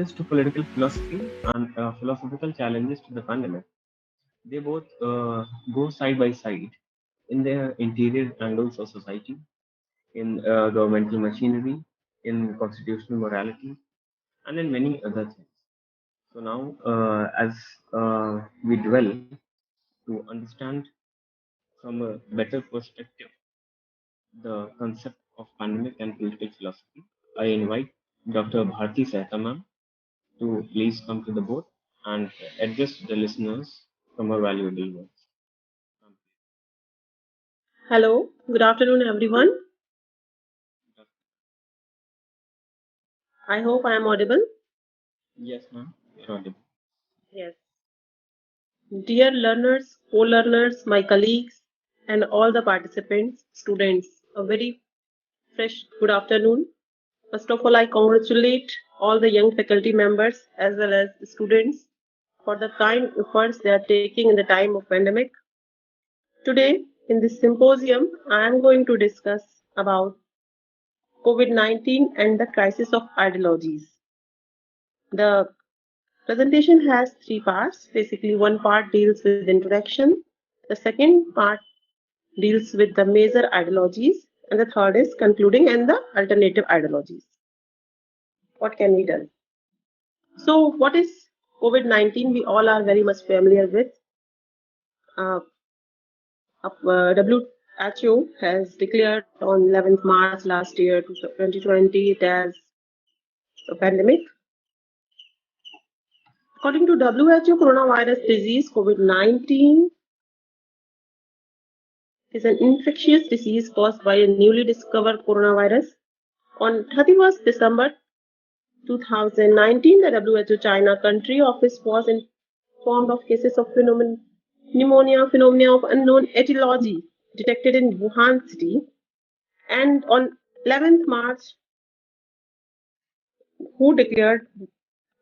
challenges to political philosophy and philosophical challenges to the pandemic. They both go side by side in their interior angles of society, in governmental machinery, in constitutional morality, and in many other things. So now, as we dwell to understand from a better perspective the concept of pandemic and political philosophy, I invite Dr. Bharti Sehta ma'am to please come to the board and address the listeners from her valuable words. Hello, good afternoon, everyone. I hope I am audible. Yes, ma'am. You're audible. Yes. Dear learners, co-learners, my colleagues, and all the participants, students, a very fresh good afternoon. First of all, I congratulate all the young faculty members as well as students for the kind efforts they are taking in the time of pandemic. Today, in this symposium, I am going to discuss about COVID-19 and the crisis of ideologies. The presentation has three parts. Basically, one part deals with introduction, the second part deals with the major ideologies, and the third is concluding and the alternative ideologies. What can be done? So, what is COVID-19? We all are very much familiar with. Uh, WHO has declared on 11th March last year, 2020, it as a pandemic. According to WHO, coronavirus disease COVID-19 is an infectious disease caused by a newly discovered coronavirus. On 31st December 2019, the WHO China country office was informed of cases of pneumonia of unknown etiology detected in Wuhan city. And on 11th March, who declared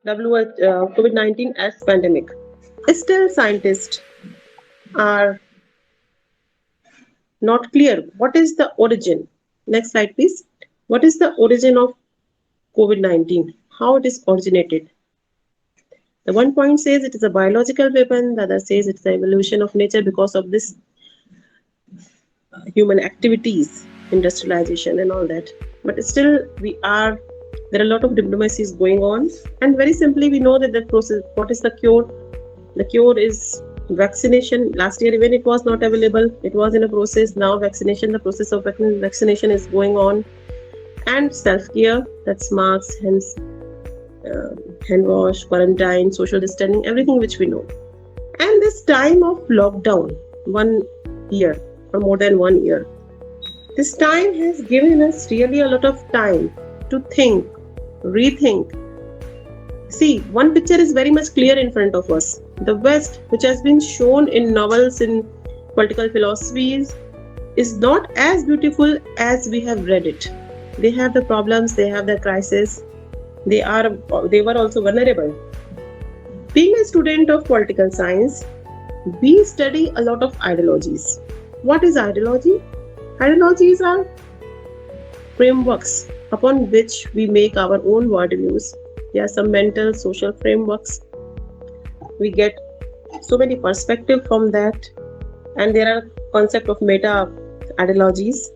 COVID-19 as pandemic. Still, scientists are not clear what is the origin. Next slide, please. What is the origin of COVID-19? How it is originated? The one point says it is a biological weapon, the other says it's the evolution of nature because of this human activities, industrialization and all that. But still, there are a lot of diplomacies going on. And very simply, we know that the process, what is the cure? The cure is vaccination. Last year, even it was not available. It was in a process. Now vaccination, the process of vaccination is going on. And self-care, that's masks, hand wash, quarantine, social distancing, everything which we know. And this time of lockdown, 1 year or more than 1 year, this time has given us really a lot of time to think, rethink. See, one picture is very much clear in front of us. The West, which has been shown in novels, in political philosophies, is not as beautiful as we have read it. They have the problems, they have the crisis, they were also vulnerable. Being a student of political science, we study a lot of ideologies. What is ideology? Ideologies are frameworks upon which we make our own worldviews. There are some mental, social frameworks. We get so many perspectives from that, and there are concept of meta ideologies.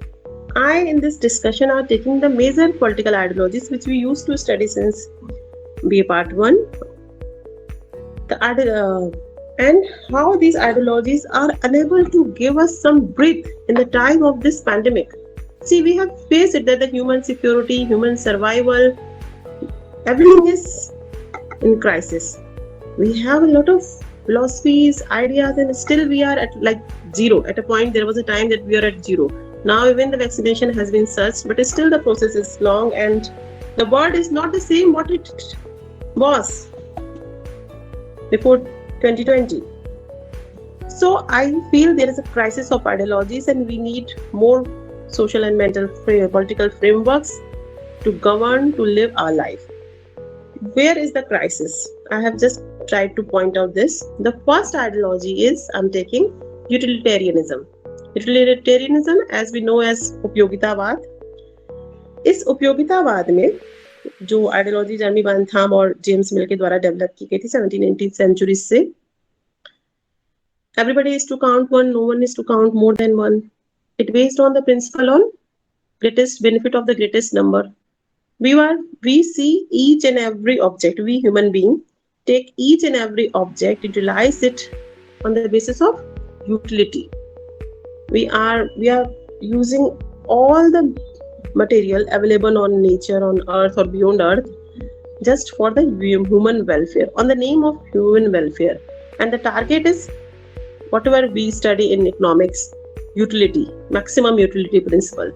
I, in this discussion, are taking the major political ideologies which we used to study since BA Part 1, and how these ideologies are unable to give us some breath in the time of this pandemic. See, we have faced it that the human security, human survival, everything is in crisis. We have a lot of philosophies, ideas, and still we are at like zero. At a point, there was a time that we are at zero. Now even the vaccination has been searched, but still the process is long and the world is not the same what it was before 2020. So I feel there is a crisis of ideologies and we need more social and mental political frameworks to govern, to live our life. Where is the crisis? I have just tried to point out this. The first ideology is, I'm taking utilitarianism. Utilitarianism, as we know as उपयोगितावाद. इस उपयोगितावाद में जो ideology जर्मी बैंथाम और James मिल के द्वारा develop की गई थी 17th सेंचुरी से, everybody is to count one, no one is to count more than one. It based on the principle on greatest benefit of the greatest number. We see each and every object, we human being take each and every object, utilize it on the basis of utility. We are using all the material available on nature, on earth or beyond earth, just for the human welfare, on the name of human welfare. And the target is whatever we study in economics, utility, maximum utility principle.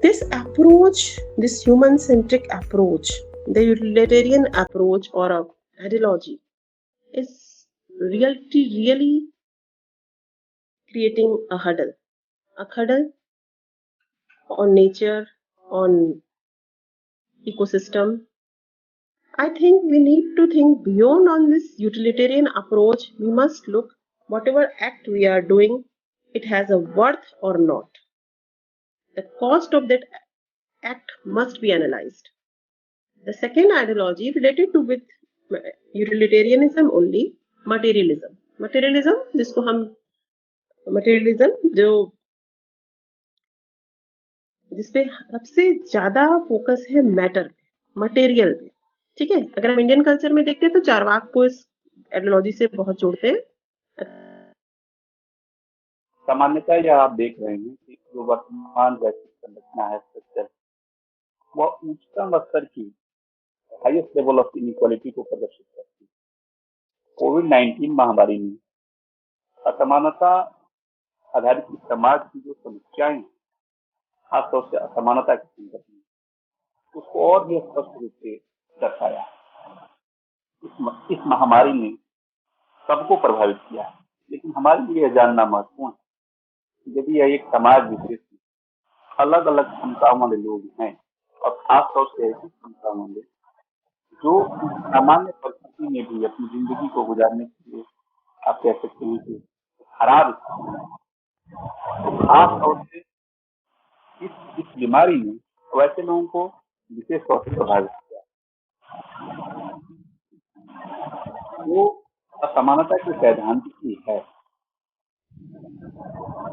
This approach, this human-centric approach, the utilitarian approach or a ideology, is really creating a hurdle on nature, on ecosystem. I think we need to think beyond on this utilitarian approach. We must look whatever act we are doing, it has a worth or not. The cost of that act must be analyzed. The second ideology related to with utilitarianism only, materialism. Materialism जिसको हम materialism जो जिसपे सबसे ज्यादा focus है matter पे, material पे, ठीक है। अगर हम इंडियन कल्चर में देखते हैं तो चारवाक को इस आइडियोलॉजी से बहुत जोड़ते हैं। सामान्यतः यह आप देख रहे हैं कि जो वर्तमान वैश्विक संरचना है स्ट्रक्चर, वह उच्चतम स्तर की हाईएस्ट लेवल ऑफ इनइक्वालिटी को प्रदर्शित करती है। कोविड-19 महामारी में असमानता आधारित समाज की जो समस्याएं हैं, खासतौर से असमानता के संदर्भ में, उसको और भी स्पष्ट रूप से दर्शाया। इस महामारी ने सबको प्रभावित किया है, लेकिन हमारे लिए यह जानना महत्वपूर्ण है यदि यह एक समाज विशेष में अलग अलग क्षमताओं वाले लोग हैं, और खासतौर से ऐसी क्षमताओं वाले जो सामान्य परिस्थिति में भी अपनी जिंदगी को गुजारने के लिए आप कह सकते हैं कि खराब स्थिति में, तो खासतौर से इस बीमारी ने वैसे लोगों को विशेष तौर से प्रभावित किया। वो असमानता की सैद्धांतिक ही है,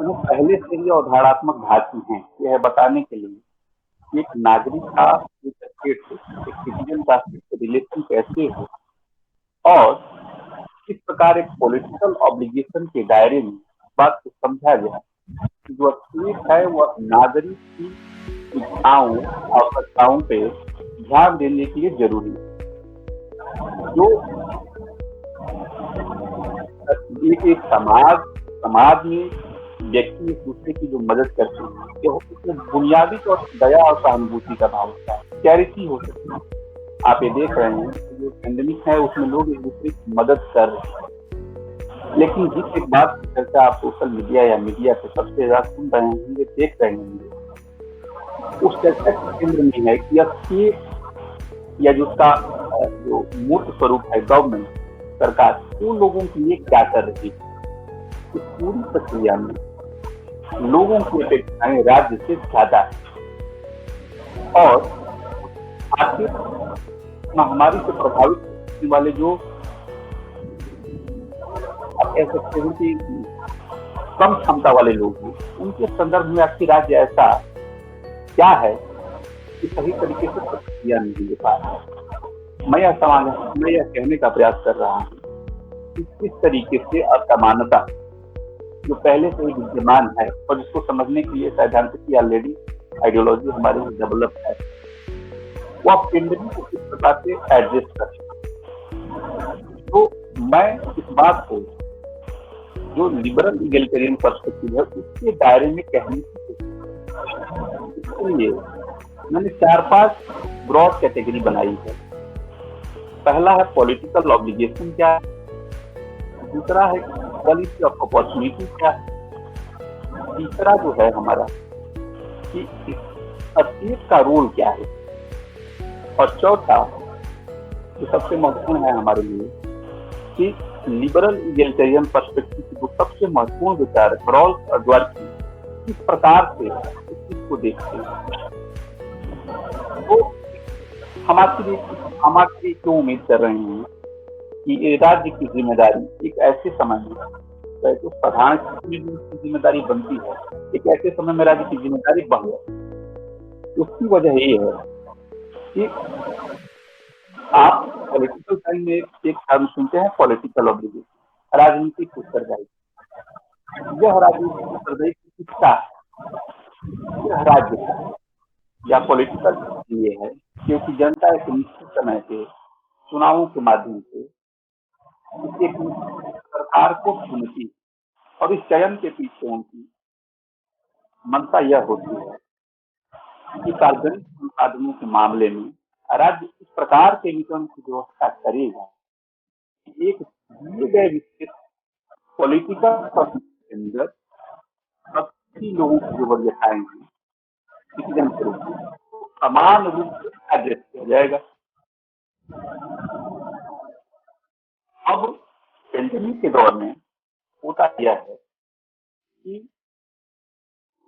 वो पहले से ही अवधारणात्मक धातु हैं यह बताने के लिए एक नागरिक का एक सिटीजन का रिलेशन कैसे हो, और किस प्रकार एक पॉलिटिकल ऑब्लिगेशन के दायरे में बात को समझा गया। जो स्टेट है वह नागरिक की इच्छाओं आवश्यकताओं पे ध्यान देने के लिए जरूरी है। जो एक समाज में व्यक्ति एक दूसरे की जो मदद करते हैं, तो उसमें बुनियादी तौर पर दया और सहानुभूति का भाव होता है, चैरिटी हो सकती है। आप ये देख रहे हैं कि जो पेंडेमिक है उसमें लोग एक दूसरे की मदद कर रहे हैं, लेकिन जिस एक बात की चर्चा आप सोशल मीडिया या मीडिया पे सबसे ज्यादा सुन रहे हैं, ये देख रहे हैं, उस चर्चा के केंद्र में है कि अब या जो उसका जो मूर्त स्वरूप है गवर्नमेंट, सरकार, उन लोगों के लिए क्या कर रही है। इस पूरी प्रक्रिया में लोगों की अपेक्षाएं राज्य से ज्यादा है, और आखिर महामारी से प्रभावित होने वाले जो आप कह सकते हैं कि कम क्षमता वाले लोग हैं, उनके संदर्भ में आखिर राज्य ऐसा क्या है कि सही तरीके से प्रक्रिया नहीं दे पा रहा है। मैं यह कहने का प्रयास कर रहा हूँ कि किस तरीके से असमानता जो पहले से ही विद्यमान है और जिसको समझने के लिए सैद्धांतिक ऑलरेडी आइडियोलॉजी हमारे लिए डेवलप है, वह पेंडेमिक को किस प्रकार से एडजस्ट कर। तो मैं इस बात को जो लिबरल इगलिटेरियन पर्सपेक्टिव है उसके दायरे में कहने की कोशिश, इसलिए मैंने 4-5 ब्रॉड कैटेगरी बनाई है। पहला है पॉलिटिकल ऑब्लिगेशन क्या है, दूसरा है इक्वालिटी ऑफ अपॉर्चुनिटी क्या है, तीसरा जो है हमारा कि स्टेट का रोल क्या है, और चौथा जो सबसे महत्वपूर्ण है हमारे लिए कि लिबरल इगलिटेरियन पर्सपेक्टिव की जो सबसे महत्वपूर्ण विचार है रॉल्स और द्वारकी किस प्रकार से इस चीज को देखते हैं। तो हम आपसे क्यों उम्मीद कर रहे हैं कि ये राज्य की जिम्मेदारी एक ऐसे समय में, तो प्रधानमंत्री की जिम्मेदारी बनती है, एक ऐसे समय में राज्य की जिम्मेदारी बढ़ जाए। उसकी वजह ये है कि आप पॉलिटिकल साइंस में एक टर्म सुनते हैं, पॉलिटिकल ऑब्लिगेशन, राजनीतिक उत्तरदायित्व। यह राजनीतिक उत्तरदायित्व किसका है? यह राज्य का या पॉलिटिकल ये है, क्योंकि जनता एक निश्चित समय पे चुनावों के माध्यम से एक सरकार को चुनती, और इस चयन के पीछे उनकी मंशा यह होती है कि सार्वजनिक संसाधनों के मामले में राज्य इस प्रकार के वितरण की व्यवस्था करेगा, एक दिए गए विशेष पॉलिटिकल के अंदर सभी लोगों की जो वरीयताएं हैं सिटीजन के रूप में समान रूप से एड्रेस किया जाएगा। अब पेंडेमिक के दौर में होता यह है कि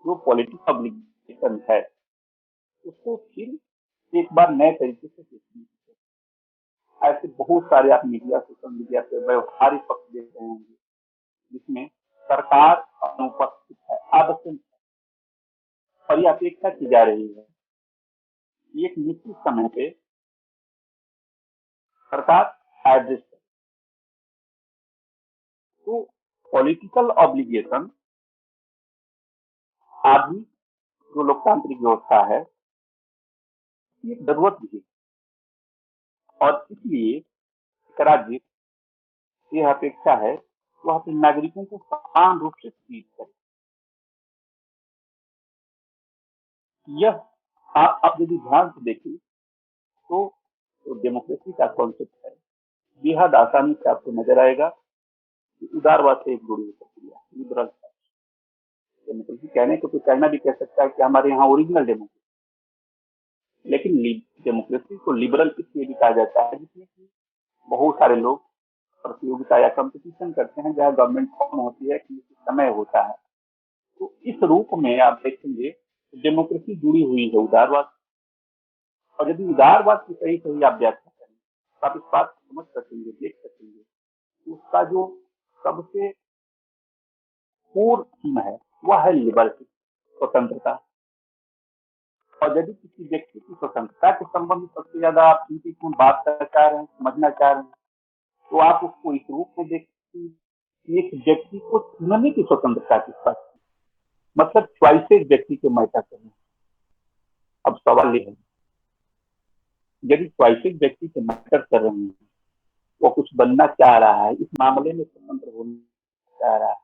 जो पॉलिटिकल ऑब्लिगेशन है उसको फिर एक बार नए तरीके से देखना है। ऐसे बहुत सारे आप मीडिया, सोशल मीडिया पे व्यवहारिक पक्ष देख रहे होंगे जिसमें सरकार अनुपस्थित है, absent है, और यह अपेक्षा की जा रही है कि एक निश्चित समय पे सरकार एड्रेस करे। तो पॉलिटिकल ऑब्लिगेशन आधी जो लोकतांत्रिक व्यवस्था है ये जरूरत भी है, और इसलिए एक राज्य यह अपेक्षा है वह अपने नागरिकों को समान रूप से ट्रीट करे। यह आप यदि ध्यान से देखें तो डेमोक्रेसी का कॉन्सेप्ट है, बेहद आसानी से आपको नजर आएगा कि उदारवाद से एक जुड़ी हुई प्रक्रिया, लिबरल डेमोक्रेसी। कहने को तो चाइना भी कह सकता है कि हमारे यहाँ ओरिजिनल डेमोक्रेसी, लेकिन डेमोक्रेसी को लिबरल इसलिए भी कहा जाता है जिसमें कि बहुत सारे लोग प्रतियोगिता या कंपटीशन करते हैं, जहाँ गवर्नमेंट फॉर्म होती है कि समय होता है। तो इस रूप में आप देखेंगे डेमोक्रेसी जुड़ी हुई है उदारवाद, और यदि उदारवाद की सही सही आप व्याख्या करें तो आप इस बात को समझ सकेंगे, देख सकेंगे कि उसका जो सबसे कोर थीम है वह है लिबर्टी, स्वतंत्रता। और यदि किसी व्यक्ति की स्वतंत्रता के संबंध में सबसे ज्यादा आप में बात करना चाह रहे हैं, समझना चाह रहे हैं, तो आप उसको इस रूप में देखते हैं कि एक व्यक्ति को चुनने की स्वतंत्रता किस पास, मतलब च्वाइसेस व्यक्ति के मैटर करना। अब सवाल ये है, यदि च्वाइसेस व्यक्ति के मैटर कर रहे हैं, वो कुछ बनना चाह रहा है, इस मामले में स्वतंत्र होना चाह रहा है,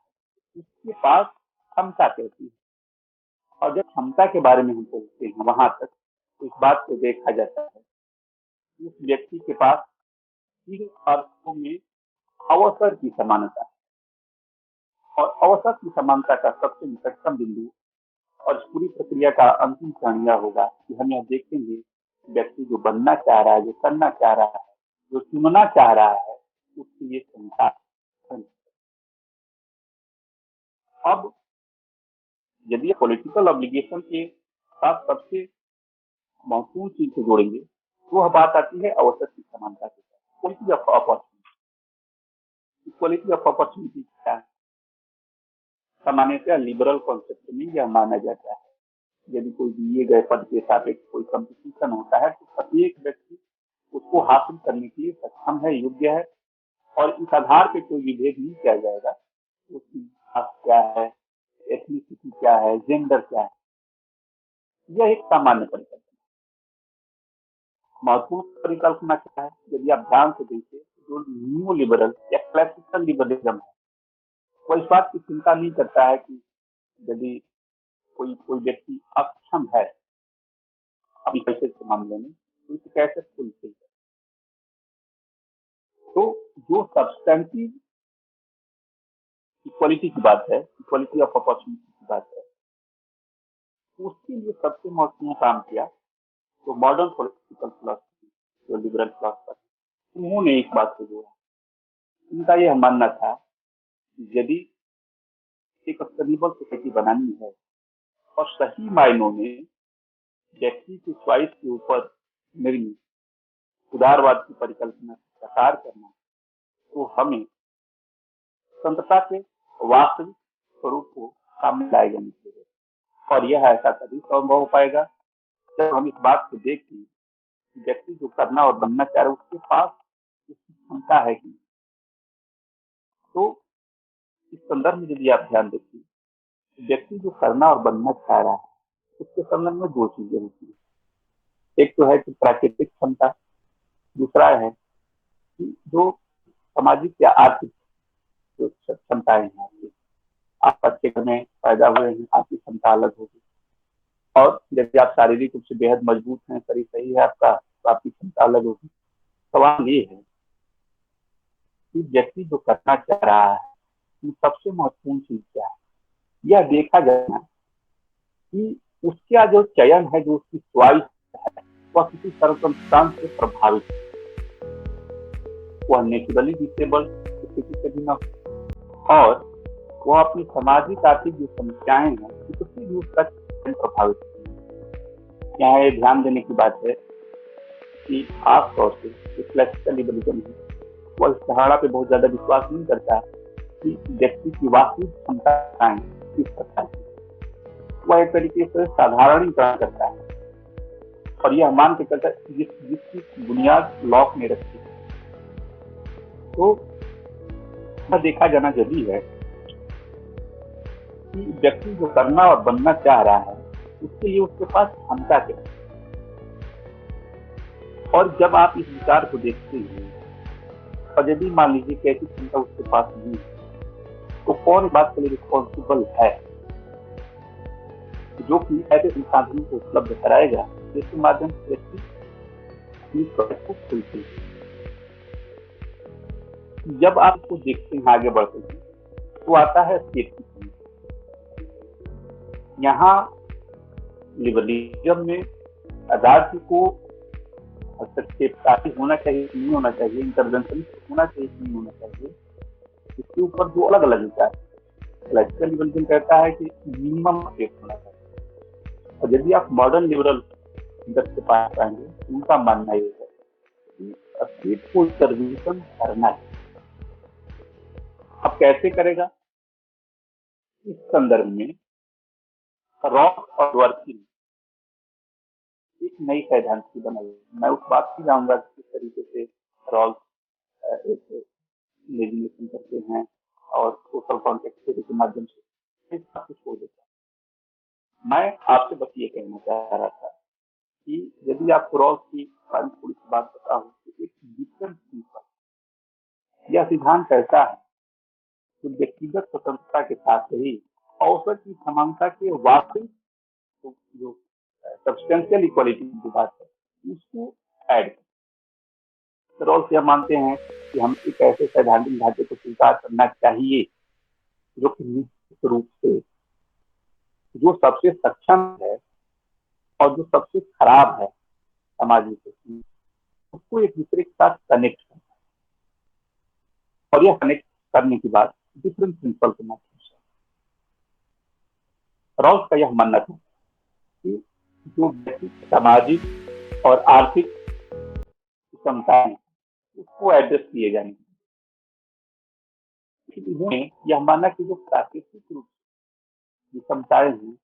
उसके पास क्षमता कैसी है। और जब क्षमता के बारे में हम सोचते हैं वहां तक तो इस बात को देखा जाता है कि उस व्यक्ति के पास तीन अर्थों में अवसर की समानता है, और अवसर की समानता का सबसे निकटतम बिंदु और इस पूरी प्रक्रिया का अंतिम क्षण यह होगा कि हम यह देखेंगे व्यक्ति जो बनना चाह रहा है, जो करना चाह रहा है, जो चुनना चाह रहा है, उसकी ये क्षमता। अब यदि पॉलिटिकल ऑब्लिगेशन के साथ सबसे महत्वपूर्ण चीज को जोड़ेंगे तो वह बात आती है अवसर की समानता के साथ, quality of opportunity. Quality of opportunity क्या है? सामान्यतः लिबरल कॉन्सेप्ट में यह माना जाता है यदि कोई दिए गए पद के सापेक्ष कोई कंपटीशन होता है तो प्रत्येक व्यक्ति उसको हासिल करने के लिए सक्षम है, योग्य है, और इस आधार पर कोई विभेद नहीं किया जाएगा उसकी कास्ट क्या है, एथनिसिटी क्या है, जेंडर क्या है। यह एक सामान्य परिकल्पना। महत्वपूर्ण परिकल्पना क्या है? यदि आप ध्यान से देखें जो न्यू लिबरल या क्लासिकल लिबरलिज्म है वो इस बात की चिंता नहीं करता है कि यदि कोई व्यक्ति अक्षम है अभी पैसे के मामले में तो इसे कैसे फुलफिल करे। तो जो सब्सटेंटिव इक्वालिटी की बात है, इक्वालिटी ऑफ अपॉर्चुनिटी की बात है, उसके लिए सबसे महत्वपूर्ण काम किया तो मॉडर्न पॉलिटिकल फिलॉसफी, जो लिबरल फिलॉसफर, उन्होंने एक बात को जोड़ा। उनका यह मानना था यदि एक सस्टेनेबल सोसाइटी बनानी है और सही मायनों में व्यक्ति की च्वाइस के ऊपर निर्मित उदारवाद की परिकल्पना को साकार करना, तो हमें संतता के वास्तविक स्वरूप को सामने लाए जाने चाहिए। और यह ऐसा तभी संभव हो पाएगा जब हम इस बात को देखें कि व्यक्ति जो करना और बनना चाह रहा है उसके पास उसकी क्षमता है कि। तो इस संदर्भ में यदि आप ध्यान देखें, व्यक्ति जो करना और बनना चाह रहा है उसके संदर्भ में दो चीजें होती है। एक तो है कि प्राकृतिक क्षमता, दूसरा है कि जो सामाजिक या आर्थिक जो क्षमताएं हैं आपकी। आप अच्छे घर में पैदा हुए हैं, आपकी क्षमता अलग होगी, और यदि आप शारीरिक रूप से बेहद मजबूत हैं, शरीर सही है आपका, तो आपकी क्षमता अलग होगी। सवाल ये है कि व्यक्ति जो करना चाह रहा है सबसे महत्वपूर्ण चीज क्या है, यह देखा जाना कि उसका जो चयन है, जो उसकी च्वाइस है, वह किसी सर्कमस्टांस से प्रभावित है। वह नेचुरली डिसेबल स्थिति से भी न हो, और वह अपनी सामाजिक आर्थिक जो समस्याएं हैं उससे भी उसका चयन प्रभावित है। यहाँ ये ध्यान देने की बात है कि खासतौर से जो क्लासिकल लिबरलिज्म है वह इस धारणा पे बहुत ज्यादा विश्वास नहीं करता कि व्यक्ति की वास्तविक क्षमताएं किस प्रकार की। वह एक तरीके से साधारणीकरण करता है और यह मान के चलता है जिसकी बुनियाद लॉक में रखती है। तो यह देखा जाना जरूरी है कि व्यक्ति जो करना और बनना चाह रहा है उसके लिए उसके पास क्षमता क्या है। और जब आप इस विचार को देखते हैं और यदि मान लीजिए कि ऐसी क्षमता उसके पास नहीं है, तो कौन इस बात के लिए रिस्पॉन्सिबल है जो कि ऐसे संसाधनों को उपलब्ध कराएगा जिसके माध्यम से व्यक्ति अपनी च्वाइस को फुलफिल। जब आप इसको देखते हैं, आगे बढ़ते हैं, तो आता है सेफ्टी। यहाँ लिबरलिज्म में अदालत को हस्तक्षेप होना चाहिए, नहीं होना चाहिए, इंटरवेंशन होना चाहिए, नहीं होना चाहिए, इसके ऊपर दो अलग अलग विचार। क्लासिकल लिबरलिज्म कहता है कि मिनिमम स्टेप होना चाहिए, और यदि आप मॉडर्न लिबरल के पास आएंगे, उनका मानना ये है कि स्टेट को इंटरवेंशन करना है। अब कैसे करेगा? इस संदर्भ में रॉस और डवर्किन एक नई सैद्धांतिक की बनाई। मैं उस बात की जाऊंगा किस तरीके से रॉल्स लेजिस्लेशन करते हैं और सोशल कॉन्टेक्स्ट थ्योरी के माध्यम से इस बात को छोड़ देता हूं। मैं आपसे बस ये कहना चाह रहा था कि यदि आपको रॉल्स की थोड़ी सी बात पता हो तो एक डिफरेंट प्रिंसिपल यह सिद्धांत कहता है कि व्यक्तिगत स्वतंत्रता के साथ ही अवसर की समानता के वास्तविक जो सब्सटेंशियल इक्वालिटी की बात है उसको ऐड। रॉल्स यह मानते हैं कि हम एक ऐसे सैद्धांतिक ढांचे को स्वीकार करना चाहिए जो कि निश्चित रूप से जो सबसे सक्षम है और जो सबसे खराब है समाज में उसको एक दूसरे के साथ कनेक्ट करना है, और यह कनेक्ट करने की बात डिफरेंट प्रिंसिपल के माध्यम से। रॉल्स का यह मानना था कि जो व्यक्ति सामाजिक और आर्थिक क्षमताएं उसको एड्रेस किए जाएंगे। उन्होंने यह माना कि जो प्राकृतिक रूप से क्षमताएं हैं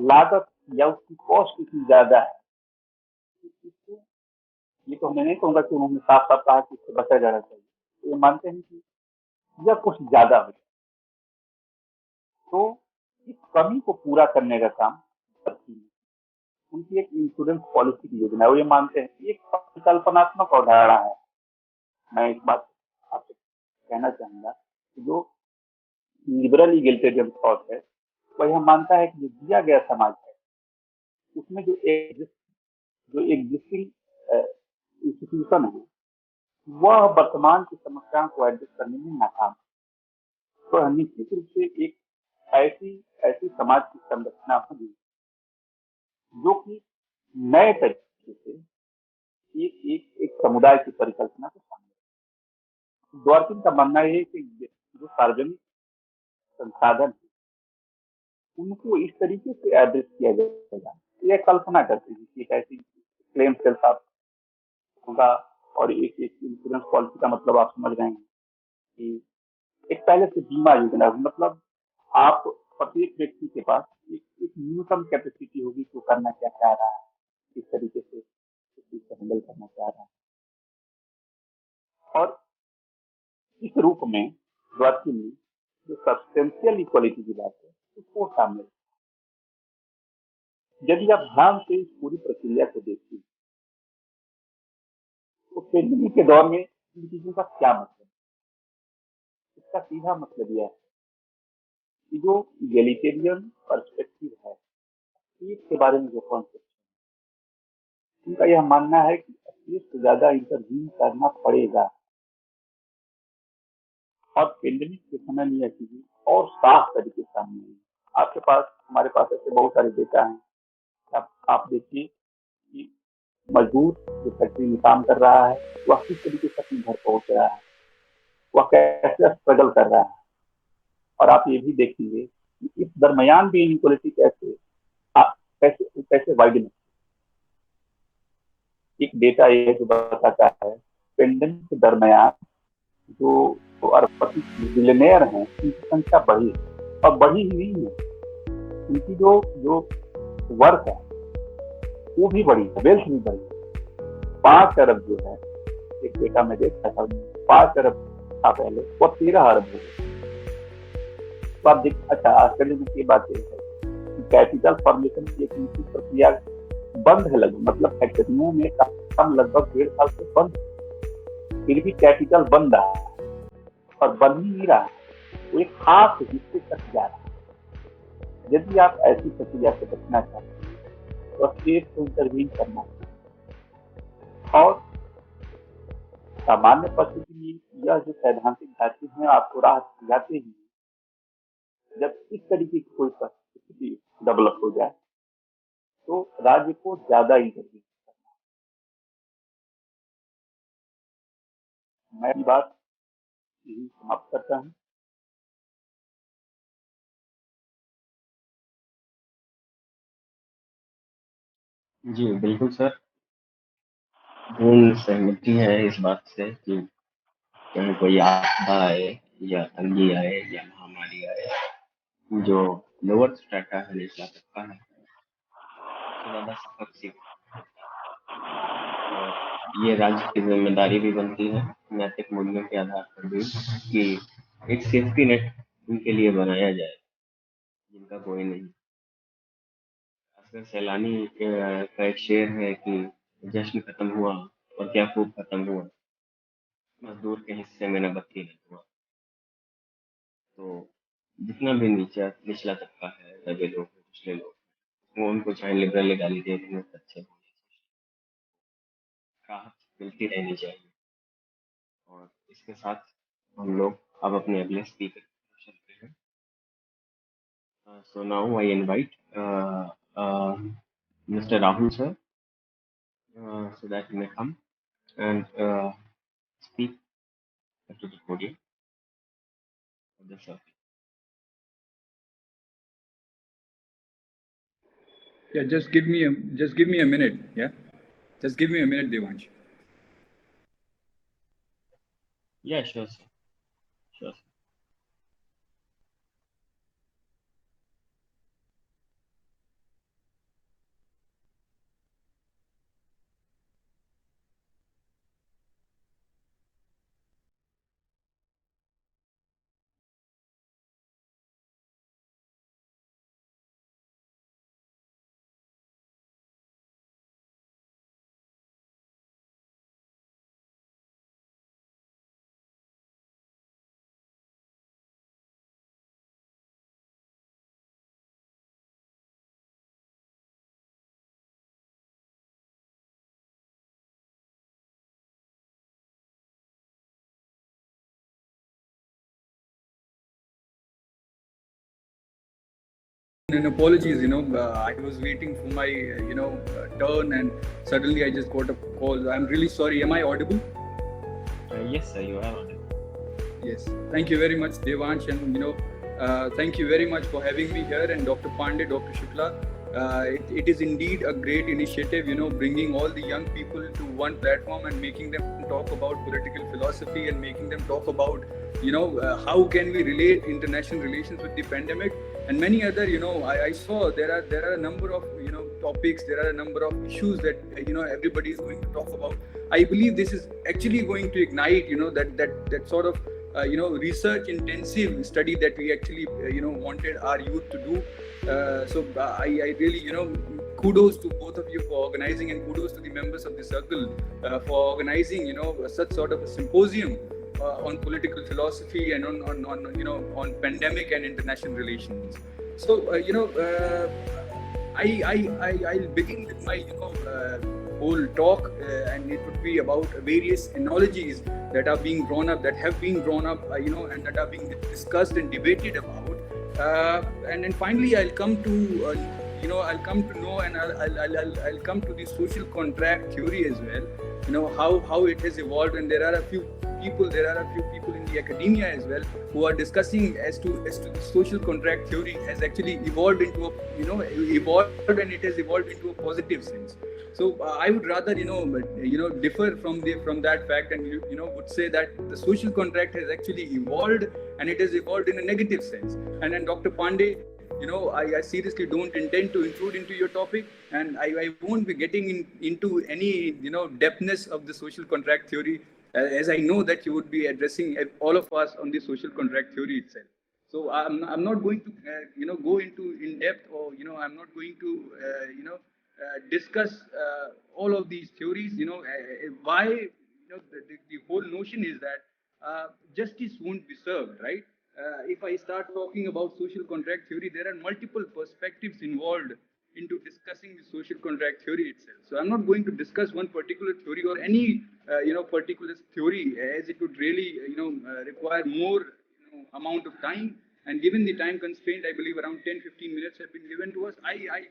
लागत या उसकी कॉस्ट इतनी ज्यादा है, ये तो मैं नहीं कहूंगा कि उन्होंने साफ साफ कहा कि इससे बचा जाना चाहिए, तो ये मानते हैं कि यह कुछ ज्यादा हो जाए। तो इस कमी को पूरा करने का काम करती है। उनकी एक इंश्योरेंस पॉलिसी की योजना है। वो ये मानते हैं कि एक कल्पनात्मक अवधारणा है। मैं इस बात आपसे कहना चाहूंगा कि जो लिबरल इगलिटेरियन थॉट है वह यह मानता है कि जो दिया गया समाज है उसमें जो एग्जिस्टिंग इंस्टीट्यूशन है वह वर्तमान की समस्याओं को एड्रेस करने में नाकाम है। तो निश्चित रूप से एक ऐसी समाज की संरचना होगी जो कि नए तरीके से एक समुदाय की परिकल्पना को सामने। डवर्किन का मानना है कि जो सार्वजनिक संसाधन है उनको इस तरीके से एड्रेस किया जाएगा। यह कल्पना करते हैं कि एक ऐसी क्लेम सेल्स होगा और एक इंश्योरेंस पॉलिसी का मतलब आप समझ रहे हैं कि एक पहले से बीमा योजना, मतलब आप प्रत्येक व्यक्ति के पास एक न्यूनतम कैपेसिटी होगी तो करना क्या चाह रहा है, किस तरीके से इस चीज को हैंडल करना चाह रहा है। और इस रूप में द्वारकी में जो सब्सटेंशियल इक्वालिटी की बात है उसको सामने, यदि आप ध्यान से इस पूरी प्रक्रिया को देखिए तो पेंडेमिक के दौर में इन चीजों का क्या मतलब है? इसका सीधा मतलब यह है कि जो इगैलिटेरियन पर्सपेक्टिव है, इसके बारे में जो कॉन्सेप्ट, उनका यह मानना है कि असलियत से ज्यादा इंटरवीन करना पड़ेगा। और पेंडेमिक के समय में यह चीजें और साफ तरीके से सामने आई। आपके पास, हमारे पास ऐसे बहुत सारे डेटा हैं। आप देखिए कि मजदूर जो फैक्ट्री में काम कर रहा है वह किस तरीके से अपने घर पहुंच रहा है, वह कैसे स्ट्रगल कर रहा है। और आप ये भी देखेंगे कि इस दरमियान भी इनइक्वालिटी कैसे कैसे कैसे वाइडन। एक डेटा ये जो बताता है पेंडेमिक के दरमियान जो अरबपति बिलियनियर हैं उनकी संख्या बढ़ी, और बढ़ी ही नहीं है, उनकी जो वर्क है वो भी बढ़ी है, वेल्थ भी बढ़ी। 5 अरब जो है, एक डेटा में देखा था, 5 अरब था पहले, वो 13 अरब हो गए। तो आप देख, अच्छा आश्चर्य की बात यह है कि कैपिटल फॉर्मेशन की एक निश्चित प्रक्रिया बंद है, लगभग मतलब फैक्ट्रियों में काम लगभग 1.5 साल से बंद, फिर भी कैपिटल बन रहा है और बन ही नहीं रहा, वो एक खास हिस्से तक जा रहा है। यदि आप ऐसी प्रक्रिया से बचना चाहते हैं तो स्टेट को इंटरवीन करना है। और सामान्य परिस्थिति में यह जो सैद्धांतिक ढांचे हैं आपको राह दिखाते ही, जब इस तरीके की कोई परिस्थिति डेवलप हो जाए तो राज्य को ज्यादा इंटरवीन करना है। मैं बात यही समाप्त करता हूँ। जी बिल्कुल सर, पूर्ण सहमति है इस बात से कि कहीं कोई आपदा आए या तंगी आए या महामारी आए, जो लोअर स्ट्रेटा है निचला तबका है सबसे ज्यादा सफर सीख, और ये राज्य की जिम्मेदारी भी बनती है नैतिक मूल्यों के आधार पर भी कि एक सेफ्टी नेट उनके लिए बनाया जाए जिनका कोई नहीं। अक्सर सैलानी का एक शेर है कि जश्न खत्म हुआ और क्या खूब खत्म हुआ, मजदूर के हिस्से में न बत्ती न हुआ। तो जितना भी निचला तबका है, दबे लोग हैं, पिछले लोग, वो उनको चाहे लिबरल एगालिटेरियन में अच्छे राहत मिलती रहनी चाहिए। और इसके साथ हम लोग अब अपने अगले स्पीकर चलते हैं। So now I invite Mr. Rahul sir, so that he may come and speak to the podium of the circle. Yeah, just give me a minute. Yeah, just give me a minute, Devansh. Yeah, sure sir. Sure sir. And apologies, I was waiting for my, turn, and suddenly I just got a call. I'm really sorry. Am I audible? Yes sir, you are audible. Yes. Thank you very much, Devansh, and thank you very much for having me here. And Dr. Pandey, Dr. Shukla, it is indeed a great initiative, bringing all the young people to one platform and making them talk about political philosophy and making them talk about, how can we relate international relations with the pandemic and many other, I saw there are a number of, topics, there are a number of issues that, everybody is going to talk about. I believe this is actually going to ignite, that sort of, research intensive study that we actually, wanted our youth to do. So I really, kudos to both of you for organizing, and kudos to the members of the circle for organizing, such sort of a symposium on political philosophy and on pandemic and international relations. So I'll begin with my whole talk, and it would be about various analogies that are being drawn up, that have been drawn up, and that are being discussed and debated about. And then finally, I'll come to I'll come to know, and I'll come to the social contract theory as well. How it has evolved, and there are a few people in the academia as well who are discussing as to the social contract theory has actually evolved into a and it has evolved into a positive sense. So I would rather differ from that fact, and would say that the social contract has actually evolved, and it has evolved in a negative sense. And then Dr. Pandey, I seriously don't intend to intrude into your topic, and I won't be getting into any depthness of the social contract theory, as I know that you would be addressing all of us on the social contract theory itself. So I'm not going to go into in depth, or I'm not going to discuss all of these theories. Why the whole notion is that justice won't be served, right? If I start talking about social contract theory, there are multiple perspectives involved into discussing the social contract theory itself. So I'm not going to discuss one particular theory or any particular theory, as it would really require more amount of time. And given the time constraint, I believe around 10-15 minutes have been given to us. I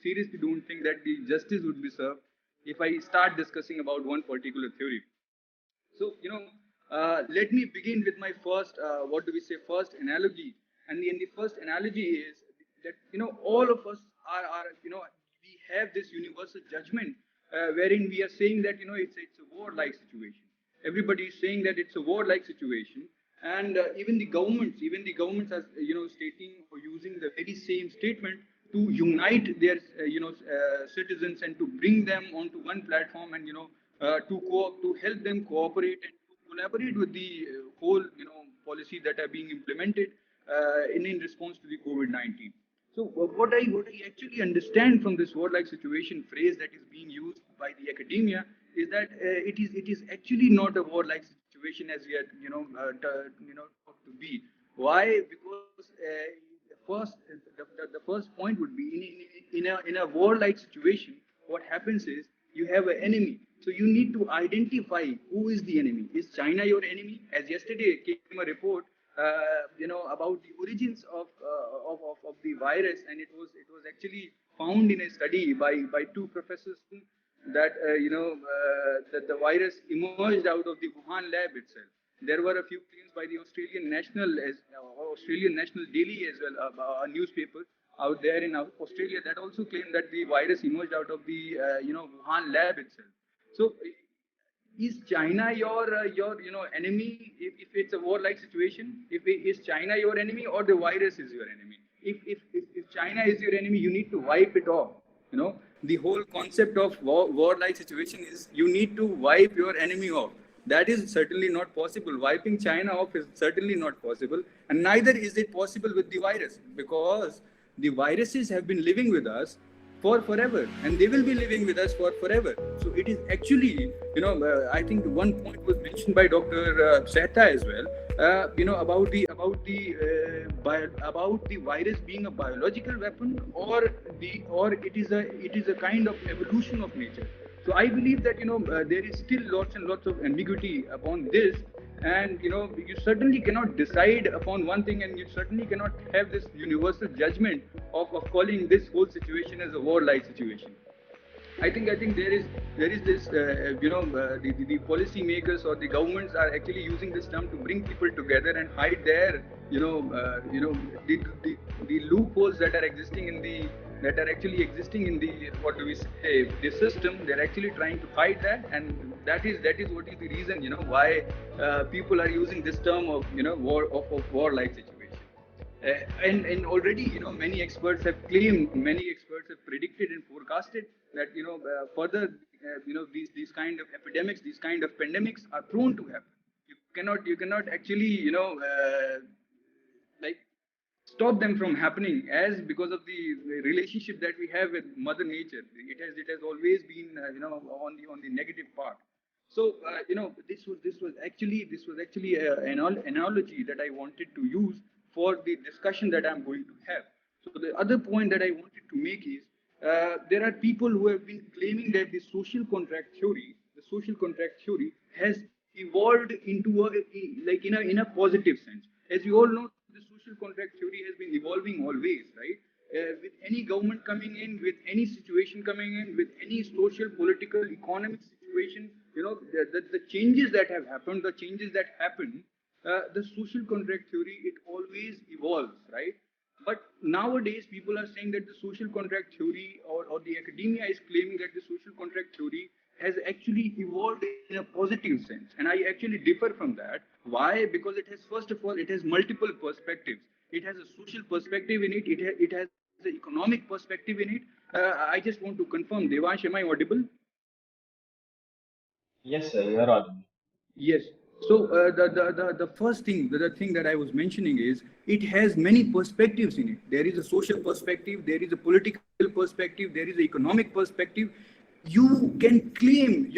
seriously don't think that the justice would be served if I start discussing about one particular theory. So let me begin with my first first analogy. And the first analogy is that all of us are we have this universal judgment wherein we are saying that it's a war-like situation. Everybody is saying that it's a war-like situation, and even the governments are stating or using the very same statement to unite their citizens and to bring them onto one platform, and to help them cooperate and to collaborate with the whole policies that are being implemented in response to the COVID-19. So what I actually understand from this war-like situation phrase that is being used by the academia is that it is actually not a war-like situation as we are thought to be. Why? Because the first point would be in a war-like situation, what happens is you have an enemy. So you need to identify who is the enemy. Is China your enemy? As yesterday came a report about the origins of the virus, and it was actually found in a study by two professors that that the virus emerged out of the Wuhan lab itself. There were a few claims by the Australian National Daily as well, a newspaper out there in Australia, that also claimed that the virus emerged out of the Wuhan lab itself. So is China your enemy if it's a war-like situation? Is China your enemy, or the virus is your enemy? If China is your enemy, you need to wipe it off. The whole concept of war-like situation is you need to wipe your enemy off. That is certainly not possible. Wiping China off is certainly not possible, and neither is it possible with the virus, because the viruses have been living with us for forever, and they will be living with us for forever. So it is actually, I think one point was mentioned by Dr. Sehta as well, about the virus being a biological weapon, or it is a kind of evolution of nature. So I believe that there is still lots and lots of ambiguity upon this, and you certainly cannot decide upon one thing, and you certainly cannot have this universal judgment of calling this whole situation as a war-like situation. I think there is this the policy makers or the governments are actually using this term to bring people together and hide their the loopholes that are existing in the that are actually existing in the, what do we say, the system. They're actually trying to hide that, and that is what is the reason, why people are using this term of, of war-like situation. And already, many experts have claimed, many experts have predicted and forecasted that, further, these kind of epidemics, these kind of pandemics are prone to happen. You cannot actually, like, stop them from happening, as because of the relationship that we have with Mother Nature. It has always been, on the negative part. So, this was actually an analogy that I wanted to use for the discussion that I'm going to have. So the other point that I wanted to make is, there are people who have been claiming that the social contract theory has evolved into like in a positive sense. As you all know, the social contract theory has been evolving always, right? With any government coming in, with any situation coming in, with any social, political, economic situation, the changes that have happened, the changes that happen, the social contract theory, it always evolves, right? But nowadays, people are saying that the social contract theory, or the academia is claiming that the social contract theory has actually evolved in a positive sense. And I actually differ from that. Why? Because it has, first of all, it has multiple perspectives. It has a social perspective in it, it has an economic perspective in it. I just want to confirm, Devansh, am I audible? Yes, sir, you are audible. Yes. So the first thing, the thing that I was mentioning is, it has many perspectives in it. There is a social perspective, there is a political perspective, there is an economic perspective. You can claim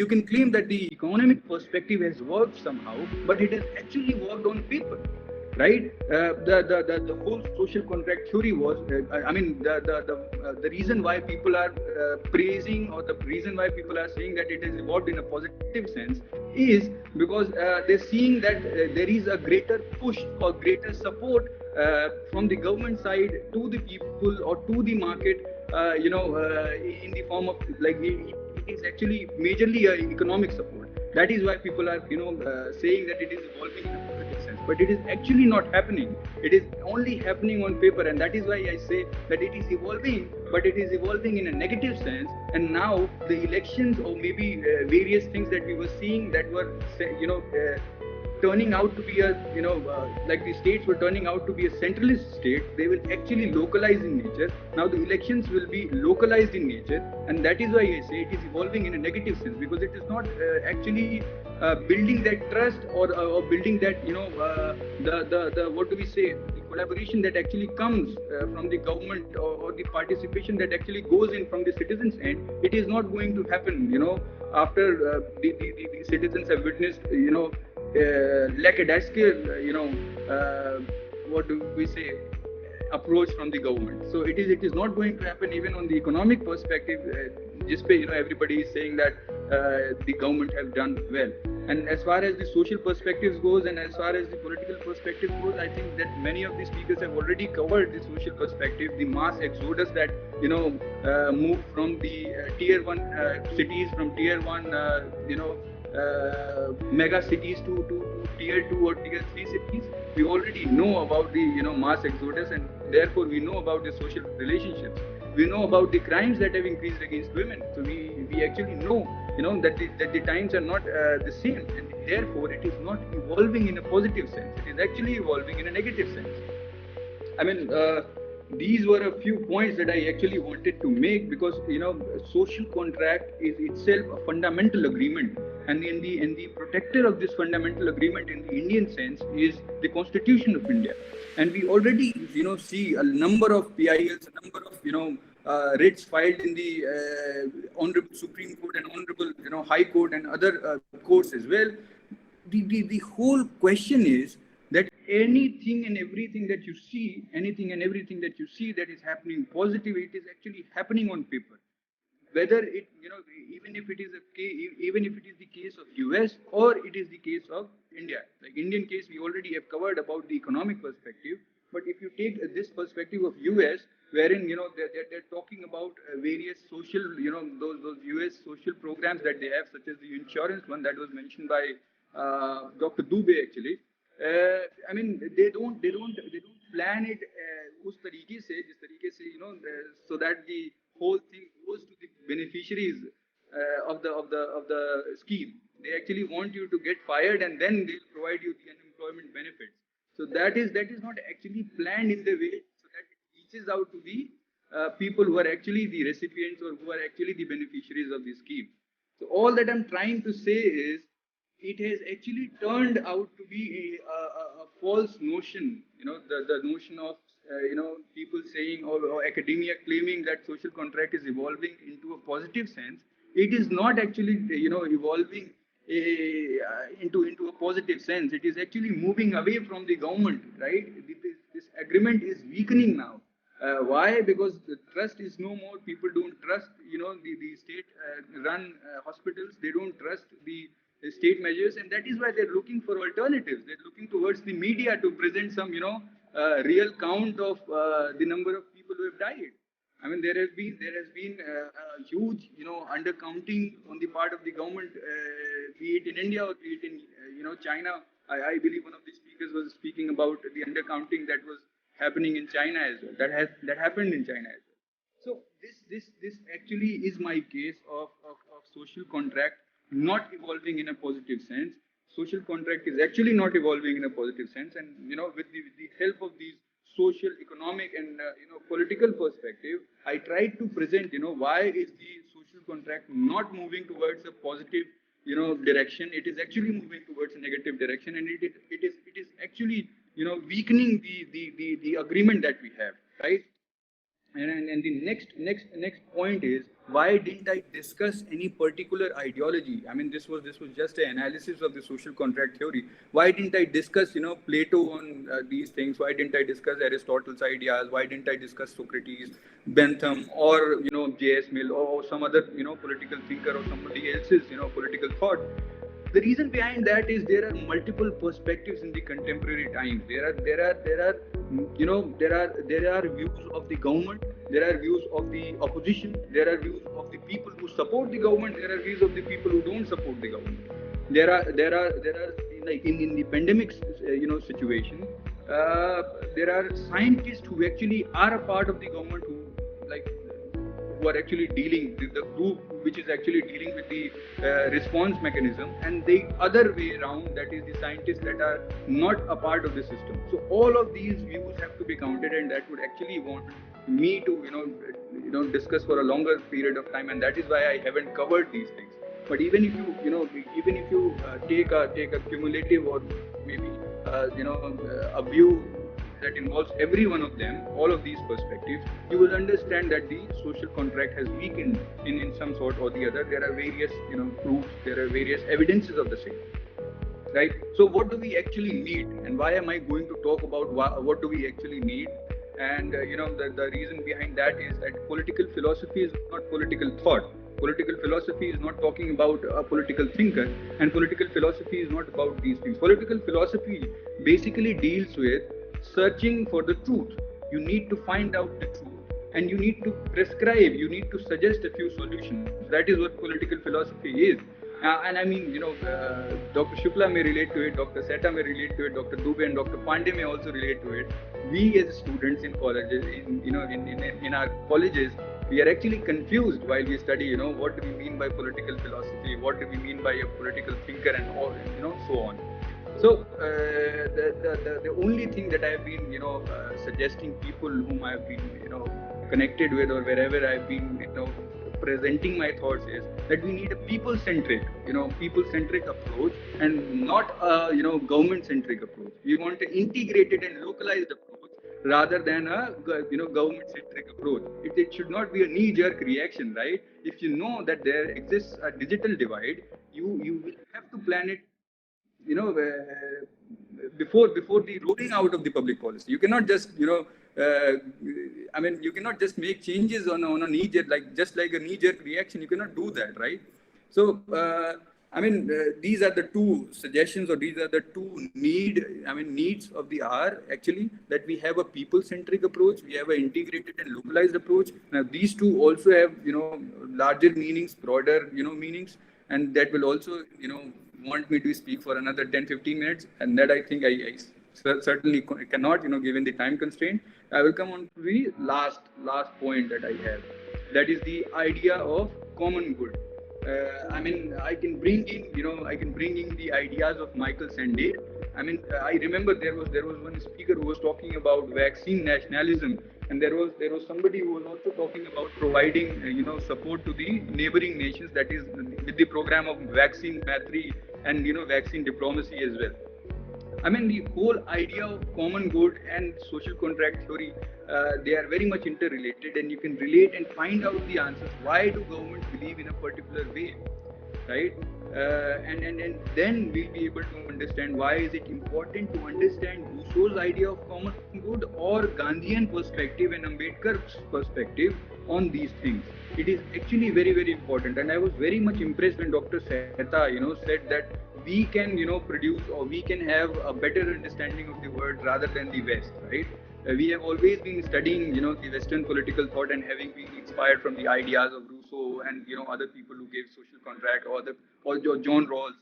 that the economic perspective has worked somehow, but it has actually worked on paper, right? The whole social contract theory was, I mean, the reason why people are praising, or the reason why people are saying that it has evolved in a positive sense, is because they're seeing that there is a greater push or greater support from the government side to the people or to the market, in the form of, like, it is actually majorly economic support. That is why people are, saying that it is evolving in a positive sense, but it is actually not happening. It is only happening on paper, and that is why I say that it is evolving, but it is evolving in a negative sense. And now the elections, or maybe various things that we were seeing that were, turning out to be a, like, the states were turning out to be a centralist state, they will actually localize in nature. Now the elections will be localized in nature, and that is why I say it is evolving in a negative sense, because it is not actually building that trust, or building that, the what do we say, the collaboration that actually comes from the government, or the participation that actually goes in from the citizens end. It is not going to happen, after the citizens have witnessed, lackadaisical, what do we say, approach from the government. So it is not going to happen even on the economic perspective. Just everybody is saying that the government have done well. And as far as the social perspectives goes, and as far as the political perspective goes, I think that many of the speakers have already covered the social perspective, the mass exodus that moved from the tier one cities, from tier one mega cities to tier 2 or tier 3 cities. We already know about the mass exodus, and therefore we know about the social relationships. We know about the crimes that have increased against women. So we actually know that the times are not the same, and therefore it is not evolving in a positive sense. It is actually evolving in a negative sense. I mean, these were a few points that I actually wanted to make, because social contract is itself a fundamental agreement, and in the protector of this fundamental agreement in the Indian sense is the Constitution of India, and we already see a number of PILs, a number of writs filed in the Honorable Supreme Court and Honorable High Court and other courts as well. The whole question is that anything and everything that you see, that is happening positive, it is actually happening on paper. Whether it, even if it is even if it is the case of US, or it is the case of India. Like Indian case, we already have covered about the economic perspective. But if you take this perspective of US, wherein they're talking about various social, those US social programs that they have, such as the insurance one that was mentioned by Dr. Dubey actually. I mean, they don't plan it उस तरीके से जिस तरीके से so that the whole thing goes to the beneficiaries of the scheme. They actually want you to get fired and then they'll provide you the unemployment benefits. So that is not actually planned in the way so that it reaches out to the people who are actually the recipients or who are actually the beneficiaries of the scheme. So all that I'm trying to say is it has actually turned out to be a false notion. The notion of people saying or academia claiming that social contract is evolving into a positive sense. It is not actually evolving into a positive sense. It is actually moving away from the government, right? This agreement is weakening now. Why? Because the trust is no more. People don't trust, the state-run hospitals. They don't trust the state measures, and that is why they're looking for alternatives. They're looking towards the media to present some, real count of the number of people who have died. I mean, there has been a huge, undercounting on the part of the government, be it in India or be it in, China. I believe one of the speakers was speaking about the undercounting that was happening in China as well. That happened in China as well. So this actually is my case of social contract not evolving in a positive sense. Social contract is actually not evolving in a positive sense, and with the help of these social, economic, and political perspective, I tried to present why is the social contract not moving towards a positive direction. It is actually moving towards a negative direction, and it is actually weakening the agreement that we have, right? And the next point is, why didn't I discuss any particular ideology? I mean, this was just an analysis of the social contract theory. Why didn't I discuss Plato on these things? Why didn't I discuss Aristotle's ideas? Why didn't I discuss Socrates, Bentham, or J.S. Mill, or some other political thinker or somebody else's political thought? The reason behind that is there are multiple perspectives in the contemporary times. There are views of the government, there are views of the opposition, there are views of the people who support the government, there are views of the people who don't support the government. There are like in the pandemic situation, there are scientists who actually are a part of the government who are actually dealing with the group which is actually dealing with the response mechanism, and the other way around, that is the scientists that are not a part of the system. So all of these views have to be counted, and that would actually want me to discuss for a longer period of time, and that is why I haven't covered these things. But even if you take a cumulative or maybe a view that involves every one of them, all of these perspectives, you will understand that the social contract has weakened in some sort or the other. There are various proofs, there are various evidences of the same. Right? So what do we actually need, and why am I going to talk about what do we actually need? And the reason behind that is that political philosophy is not political thought. Political philosophy is not talking about a political thinker, and political philosophy is not about these things. Political philosophy basically deals with searching for the truth. You need to find out the truth, and you need to prescribe, you need to suggest a few solutions. That is what political philosophy is. And I mean, Dr. Shukla may relate to it, Dr. Seta may relate to it, Dr. Dubey and Dr. Pandey may also relate to it. We as students in colleges, in our colleges, we are actually confused while we study, what do we mean by political philosophy, what do we mean by a political thinker, and all, so on. So the only thing that I have been, suggesting people whom I have been, connected with, or wherever I have been, presenting my thoughts, is that we need a people-centric approach, and not a, government-centric approach. We want an integrated and localized approach rather than a, government-centric approach. It should not be a knee-jerk reaction, right? If you know that there exists a digital divide, you will have to plan it before the rolling out of the public policy. You cannot just you cannot just make changes on a knee-jerk, just like a knee-jerk reaction. You cannot do that, right? So these are the two suggestions, or these are the two needs of the hour, actually, that we have a people-centric approach, we have an integrated and localized approach. Now these two also have larger meanings, broader meanings, and that will also want me to speak for another 10-15 minutes, and that I think I certainly cannot, given the time constraint. I will come on to the last point that I have. That is the idea of common good. I mean, I can bring in the ideas of Michael Sandel. I mean, I remember there was one speaker who was talking about vaccine nationalism, and there was somebody who was also talking about providing support to the neighboring nations, that is with the program of vaccine mastery and vaccine diplomacy as well. I mean, the whole idea of common good and social contract theory, they are very much interrelated, and you can relate and find out the answers. Why do governments believe in a particular way, right? And then we'll be able to understand why is it important to understand Rousseau's idea of common good or Gandhian perspective and Ambedkar's perspective on these things. It is actually very, very important, and I was very much impressed when Dr. Sehta, said that we can, produce, or we can have a better understanding of the world rather than the West, right? We have always been studying, the Western political thought and having been inspired from the ideas of Rousseau and other people who gave social contract, or John Rawls.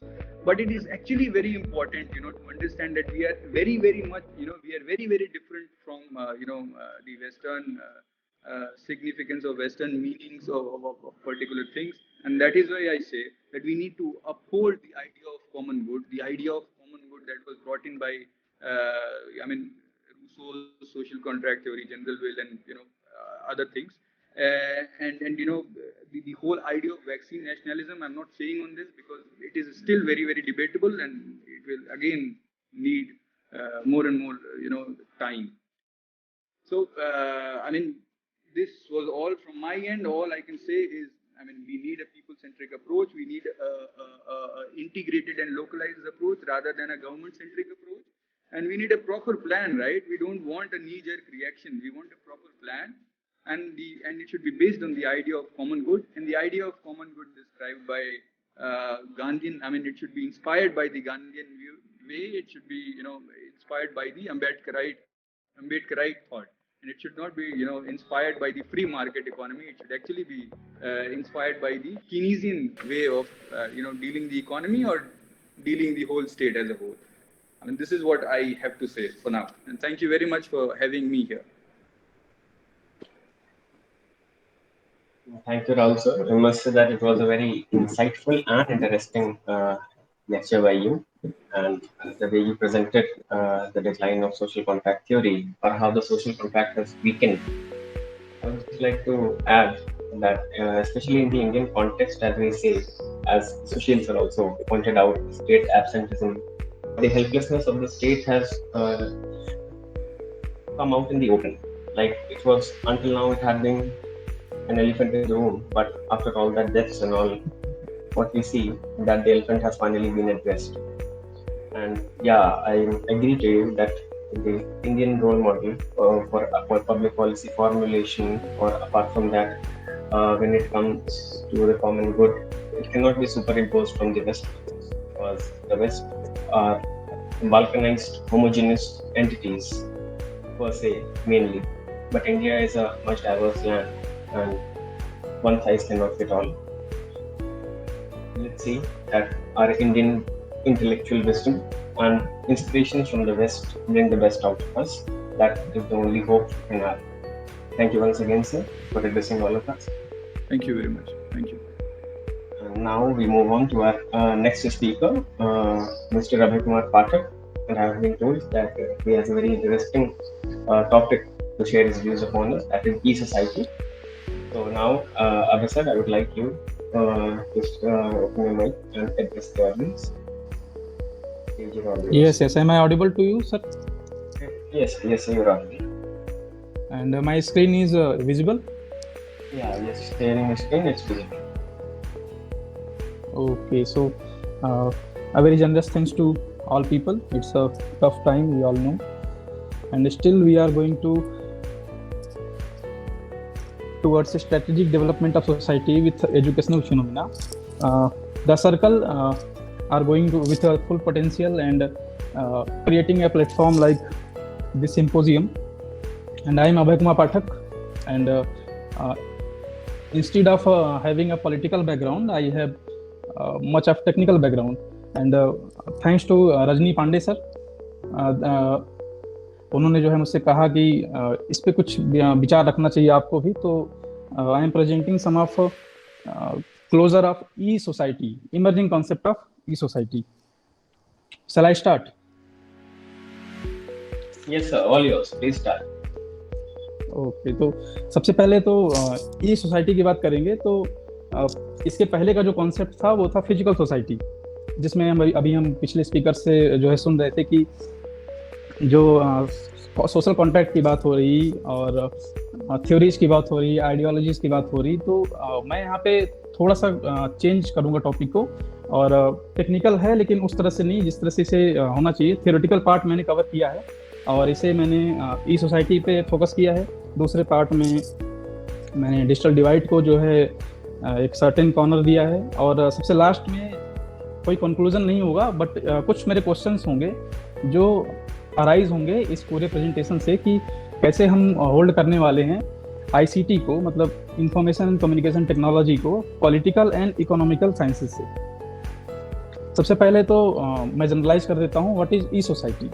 But it is actually very important, to understand that we are very, very much, we are very, very different from, the Western significance or Western meanings of particular things. And that is why I say that we need to uphold the idea of common good, the idea of common good that was brought in by, Rousseau's social contract theory, General Will, and other things. The whole idea of vaccine nationalism, I'm not saying on this because it is still very, very debatable, and it will again need more and more, time. So, this was all from my end. All I can say is, we need a people-centric approach. We need a integrated and localized approach rather than a government-centric approach. And we need a proper plan, right? We don't want a knee-jerk reaction. We want a proper plan, and it should be based on the idea of common good. And the idea of common good described by Gandhian, it should be inspired by the Gandhian way. It should be, inspired by the Ambedkarite thought. And it should not be, inspired by the free market economy. It should actually be inspired by the Keynesian way of, dealing the economy or dealing the whole state as a whole. This is what I have to say for now. And thank you very much for having me here. Thank you, Rahul sir. I must say that it was a very insightful and interesting lecture by you, and the way you presented the decline of social contract theory, or how the social contract has weakened. I would just like to add that, especially in the Indian context, as we say, as Sushil sir also pointed out, state absenteeism, the helplessness of the state has come out in the open. Like, it was until now, it had been an elephant in the room, but after all that deaths and all, what we see that the elephant has finally been addressed. And yeah, I agree to you that the Indian role model for public policy formulation, or apart from that, when it comes to the common good, it cannot be superimposed from the West, because the West are balkanized, homogeneous entities per se, mainly. But India is a much diverse land, and one size cannot fit all. Let's see that our Indian intellectual wisdom and inspirations from the West bring the best out of us. That is the only hope in our. Thank you once again, sir, for addressing all of us. Thank you very much. Thank you. And now we move on to our next speaker, Mr. Abhay Kumar Pathak. And I have been told that he has a very interesting topic to share his views upon us, that is e-society. So now, Abhay sir, I would like you just open your mic and address the audience. Yes. Am I audible to you, sir? Yes, you're audible. And my screen is visible? Yes, sharing the screen, it's visible. Okay, so a very generous thanks to all people. It's a tough time, we all know. And still we are going towards a strategic development of society with educational phenomena. The circle are going to with a full potential and creating a platform like this symposium. And I am Abhay Kumar Pathak, and instead of having a political background, I have much of technical background. And thanks to Rajni Pandey sir उन्होंने जो है मुझसे कहा कि इस पे कुछ विचार रखना चाहिए आपको भी, तो I am presenting some of closure of e society, emerging concept of e society. Shall I start? Yes, sir. All yours. Please start. Okay, तो सबसे पहले तो ई सोसाइटी की बात करेंगे. तो इसके पहले का जो कॉन्सेप्ट था वो था फिजिकल सोसाइटी, जिसमें हम पिछले स्पीकर से जो है सुन रहे थे कि जो सोशल कॉन्ट्रैक्ट की बात हो रही और थ्योरीज की बात हो रही, आइडियोलॉजीज की बात हो रही. तो मैं यहाँ पे थोड़ा सा चेंज करूँगा टॉपिक को, और टेक्निकल है लेकिन उस तरह से नहीं जिस तरह से इसे होना चाहिए. थियोरेटिकल पार्ट मैंने कवर किया है और इसे मैंने ई सोसाइटी पे फोकस किया है. दूसरे पार्ट में मैंने डिजिटल डिवाइड को जो है एक सर्टेन कॉर्नर दिया है, और सबसे लास्ट में कोई कंक्लूजन नहीं होगा, बट कुछ मेरे क्वेश्चंस होंगे जो अराइज होंगे इस पूरे प्रेजेंटेशन से कि कैसे हम होल्ड करने वाले हैं आईसीटी को, मतलब इंफॉर्मेशन एंड कम्युनिकेशन टेक्नोलॉजी को, पॉलिटिकल एंड इकोनॉमिकल साइंसेस से. सबसे पहले तो मैं जनरलाइज कर देता हूँ what is E society.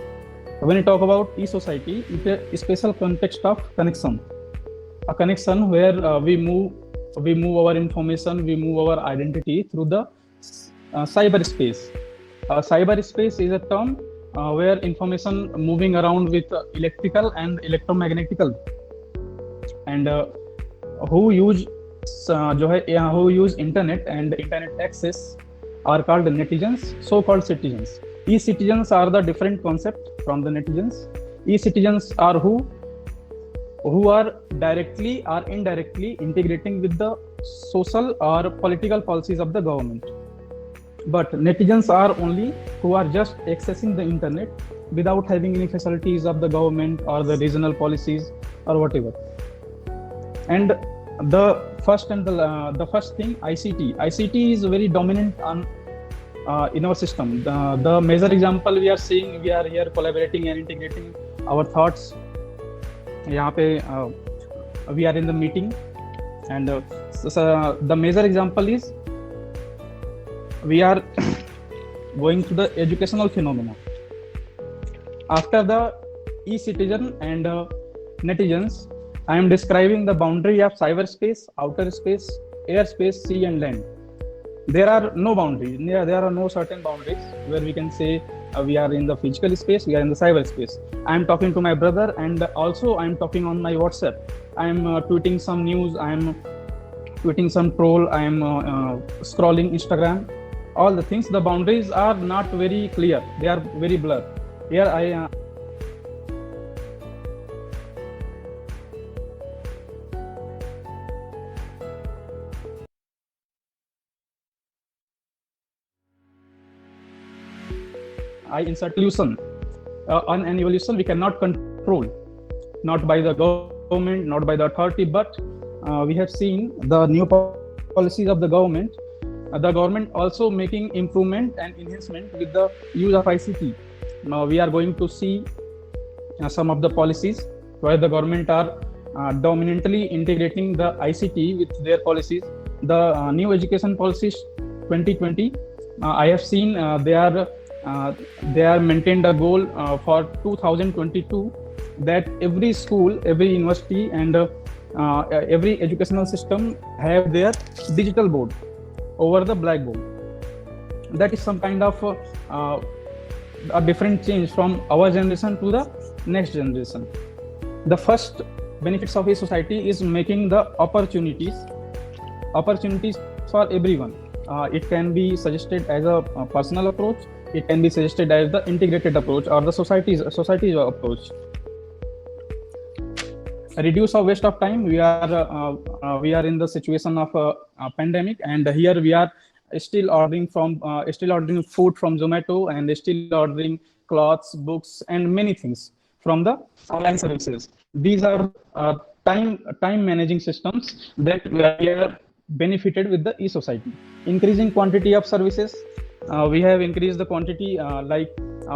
When we talk about e-society, it's a special context of connection, a connection where we move our information, we move our identity through the cyberspace. Cyberspace is a term where information moving around with electrical and electromagnetical, and who use internet and internet access are called netizens, so-called citizens. E-citizens are the different concept from the netizens. E-citizens are who are directly or indirectly integrating with the social or political policies of the government. But netizens are only who are just accessing the internet without having any facilities of the government or the regional policies or whatever. And the first thing, ICT is very dominant on in our system. The major example we are seeing, we are here collaborating and integrating our thoughts. यहाँ पे we are in the meeting, and the major example is we are going to the educational phenomena. After the e-citizen and netizens, I am describing the boundary of cyberspace, outer space, airspace, sea and land. There are no boundaries. There are no certain boundaries where we can say we are in the physical space, we are in the cyberspace. I am talking to my brother, and also I am talking on my WhatsApp. I am tweeting some news, I am tweeting some troll, I am scrolling Instagram. All the things, the boundaries are not very clear. They are very blurred. Here I insert evolution. On an evolution we cannot control, not by the government, not by the authority, but we have seen the new policies of the government. The government also making improvement and enhancement with the use of ICT. Now we are going to see some of the policies where the government are dominantly integrating the ICT with their policies. The new education policies 2020, I have seen they are maintained a goal for 2022 that every school, every university and every educational system have their digital board over the blackboard. That is some kind of a different change from our generation to the next generation. The first benefits of a society is making the opportunities for everyone. It can be suggested as a personal approach, it can be suggested as the integrated approach or the society's approach. Reduce our waste of time. We are in the situation of a pandemic, and here we are still ordering food from Zomato, and still ordering clothes, books and many things from the online services. These are time managing systems that we are benefited with the e-society. Increasing quantity of services. We have increased the quantity,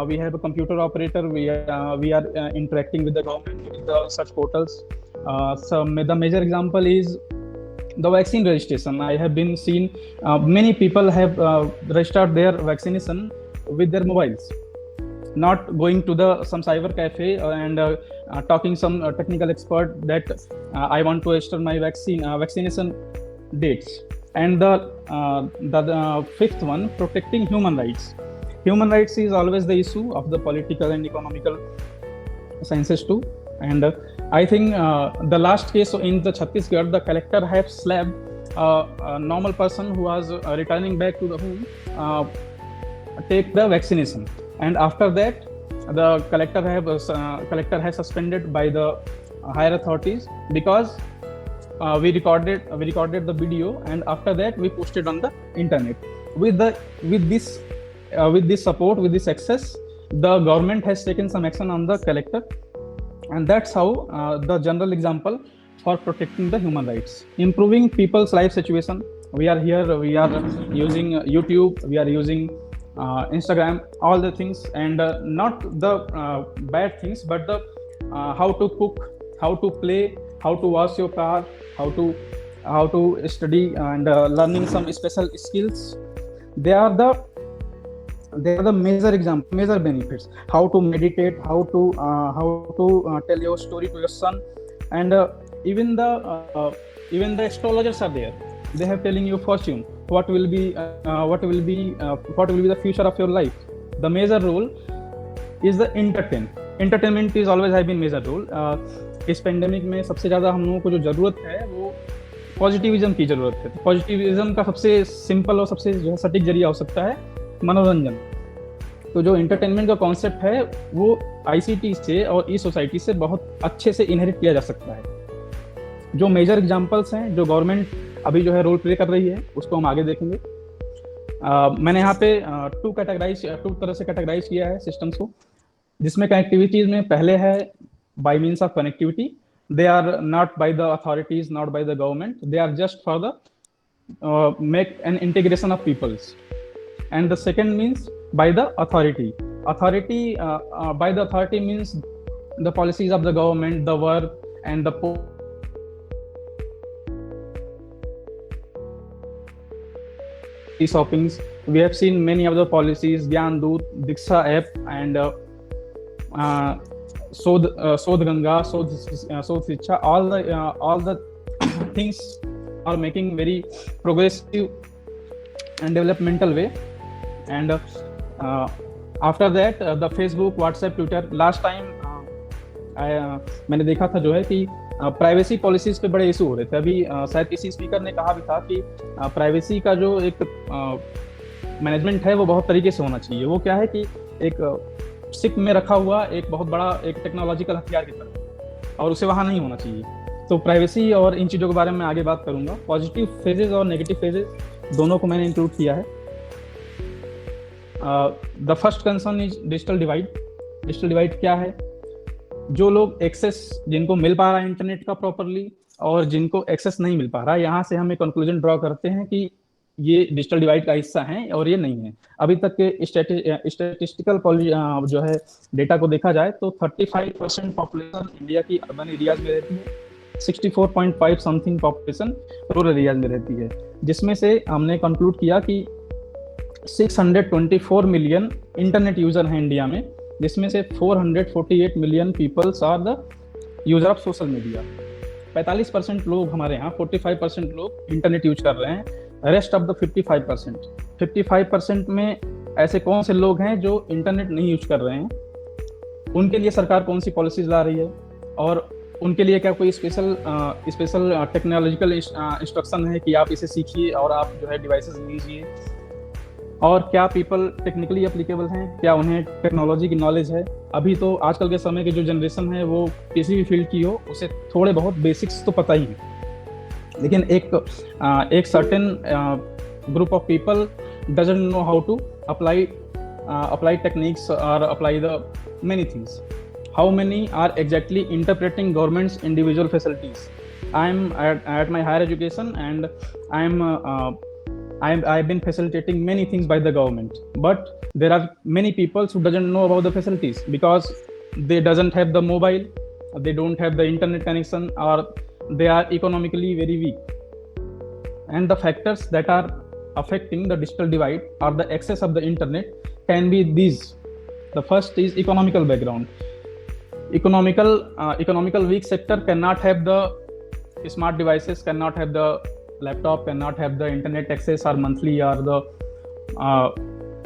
we have a computer operator, we are interacting with the government with the such portals. So the major example is the vaccine registration. I have been seen many people have registered their vaccination with their mobiles. not going to the some cyber cafe and talking some technical expert that I want to register my vaccination dates. And the fifth one, protecting human rights. Human rights is always the issue of the political and economical sciences too. And I think the last case in the Chhattisgarh, the collector have slapped a normal person who was returning back to the home take the vaccination, and after that the collector has suspended by the higher authorities, because we recorded the video, and after that we posted on the internet. With this support, with this access, the government has taken some action on the collector, and that's how the general example for protecting the human rights, improving people's life situation. We are using YouTube, we are using Instagram, all the things, and not the bad things, but the how to cook, how to play, how to wash your car, how to study, and learning some special skills. They are the major benefits. How to meditate, how to tell your story to your son, and even the astrologers are there. They have telling you fortune, what will be the future of your life. The major role is the entertainment is always have been major role. इस pandemic में सबसे ज़्यादा हम लोगों को जो ज़रूरत है वो पॉजिटिविज्म की ज़रूरत है. तो पॉजिटिविज्म का सबसे सिंपल और सबसे जो है सटीक जरिया हो सकता है मनोरंजन. तो जो एंटरटेनमेंट का कॉन्सेप्ट है वो आईसीटी से और ई सोसाइटी से बहुत अच्छे से इनहेरिट किया जा सकता है. जो मेजर एग्जांपल्स हैं जो गवर्नमेंट अभी जो है रोल प्ले कर रही है उसको हम आगे देखेंगे. मैंने यहाँ पे टू तरह से कैटेगराइज किया है सिस्टम्स को, जिसमें कनेक्टिविटीज में पहले है by means of connectivity. They are not by the authorities, not by the government. They are just for the make an integration of peoples. And the second means by the authority. By the authority means the policies of the government, the work, and the shoppings. We have seen many of the policies, Gyan Doot, Diksha app, and Sodh Ganga, Sodh Shiksha, all the things are making very progressive and developmental way. And after that the Facebook, WhatsApp, Twitter. Last time मैंने देखा था जो है कि privacy policies पे बड़े issue हो रहे थे. अभी शायद किसी स्पीकर ने कहा भी था कि प्राइवेसी का जो एक मैनेजमेंट है वो बहुत तरीके से होना चाहिए. वो क्या है कि एक सिप में रखा हुआ एक बहुत बड़ा एक टेक्नोलॉजिकल हथियार की तरह, और उसे वहाँ नहीं होना चाहिए. तो प्राइवेसी और इन चीज़ों के बारे में आगे बात करूँगा. पॉजिटिव फेजेस और नेगेटिव फेजेस दोनों को मैंने इंक्लूड किया है. The first concern is digital divide. Digital divide क्या है? जो लोग एक्सेस जिनको मिल पा रहा है इंटरनेट का प्रॉपरली और जिनको एक्सेस नहीं मिल पा रहा है, यहाँ से हम एक कंक्लूजन ड्रॉ करते हैं कि ये डिजिटल डिवाइड का हिस्सा हैं और ये नहीं है. अभी तक के स्टैटिस्टिकल जो है डेटा को देखा जाए तो 35% पॉपुलेशन इंडिया की अर्बन एरियाज में रहती है, 64.5 समथिंग पॉपुलेशन रूरल एरियाज में रहती है, जिसमें से हमने कंक्लूड किया कि 624 मिलियन इंटरनेट यूजर हैं इंडिया में, जिसमें से 448 million peoples are the user of social media. 45% लोग हमारे यहाँ, 45% लोग इंटरनेट यूज कर रहे हैं. रेस्ट ऑफ द 55% में ऐसे कौन से लोग हैं जो इंटरनेट नहीं यूज कर रहे हैं? उनके लिए सरकार कौन सी पॉलिसीज ला रही है, और उनके लिए क्या कोई स्पेशल टेक्नोलॉजिकल इंस्ट्रक्शन है कि आप इसे सीखिए और आप जो है डिवाइसेस लीजिए? और क्या पीपल टेक्निकली एप्लीकेबल हैं, क्या उन्हें टेक्नोलॉजी की नॉलेज है? अभी तो आजकल के समय की जो जनरेशन है वो किसी भी फील्ड की हो उसे थोड़े बहुत बेसिक्स तो पता ही है, लेकिन एक certain group of people doesn't know how to apply techniques or apply the many things. How many are exactly interpreting government's individual facilities? I'm at my higher education and I've been facilitating many things by the government, but there are many people who doesn't know about the facilities because they doesn't have the mobile, they don't have the internet connection, or they are economically very weak. And the factors that are affecting the digital divide or the access of the internet can be these. The first is economical background. Economical weak sector cannot have the smart devices, cannot have the laptop, cannot have the internet access or monthly or the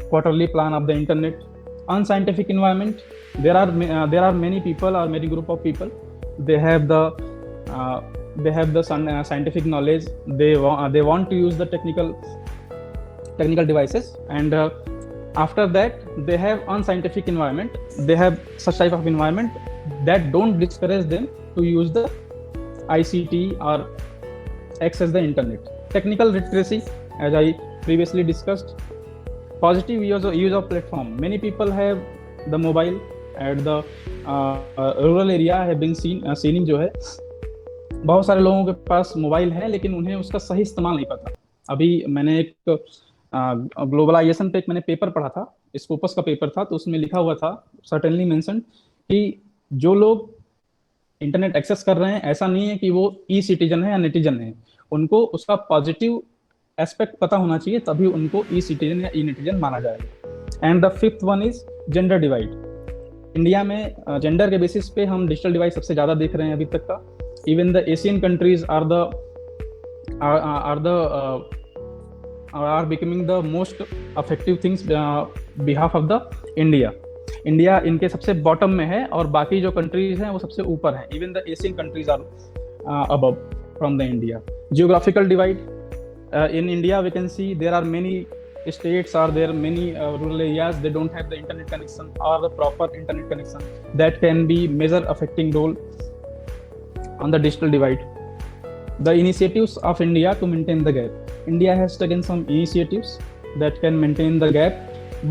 quarterly plan of the internet. Unscientific environment, there are many people or many group of people, they have the scientific knowledge, they want to use the technical devices, and after that they have unscientific environment, they have such type of environment that don't discourage them to use the ICT or access the internet. Technical literacy, as I previously discussed. Positive use of platform. Many people have the mobile at the rural area have been seen जो है बहुत सारे लोगों के पास mobile है लेकिन उन्हें उसका सही इस्तेमाल नहीं पता. अभी मैंने एक ग्लोबलाइजेशन पे मैंने पेपर पढ़ा था, स्कोपस का पेपर था, तो उसमें लिखा हुआ था, सर्टेनली मेंशन, कि जो लोग इंटरनेट एक्सेस कर रहे हैं ऐसा नहीं है कि वो ई सिटीजन है या नेटिजन है, उनको उसका पॉजिटिव एस्पेक्ट पता होना चाहिए, तभी उनको ई सिटीजन या ई नेटिजन माना जाएगा. And the fifth one is gender divide. India में जेंडर के बेसिस पे हम डिजिटल डिवाइड सबसे ज्यादा देख रहे हैं अभी तक का. Even the Asian countries are becoming the most effective things behalf of the India इनके सबसे बॉटम में है और बाकी जो कंट्रीज हैं वो सबसे ऊपर हैं. Even the Asian countries are above from the India. Geographical divide, in India we can see there are many states or there are many rural areas, they don't have the internet connection or the proper internet connection. That can be major affecting role on the digital divide. The initiatives of India to maintain the gap. India has taken some initiatives that can maintain the gap,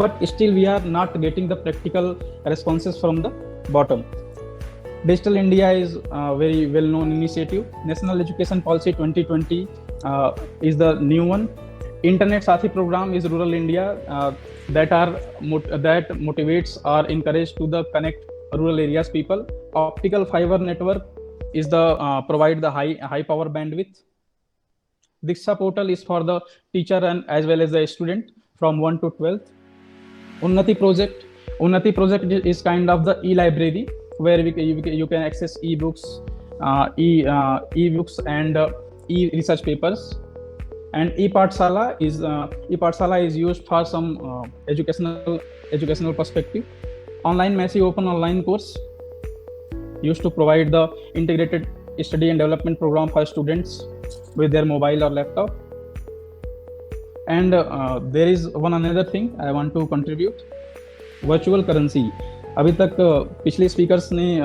but still we are not getting the practical responses from the bottom. Digital India is a very well-known initiative. National Education Policy 2020 is the new one. Internet Sathi program is rural India that motivates or encourage to the connect rural areas people. Optical fiber network is the provide the high power bandwidth. Diksha portal is for the teacher and as well as the student from 1 to 12th. Unnati project is kind of the e-library where you can access e-books, e-books and e-research papers. And e-Pathshala is used for some educational perspective. Online massive open online course used to provide the integrated study and development program for students with their mobile or laptop. And there is one another thing I want to contribute. Virtual currency. अभी तक पिछले speakers ने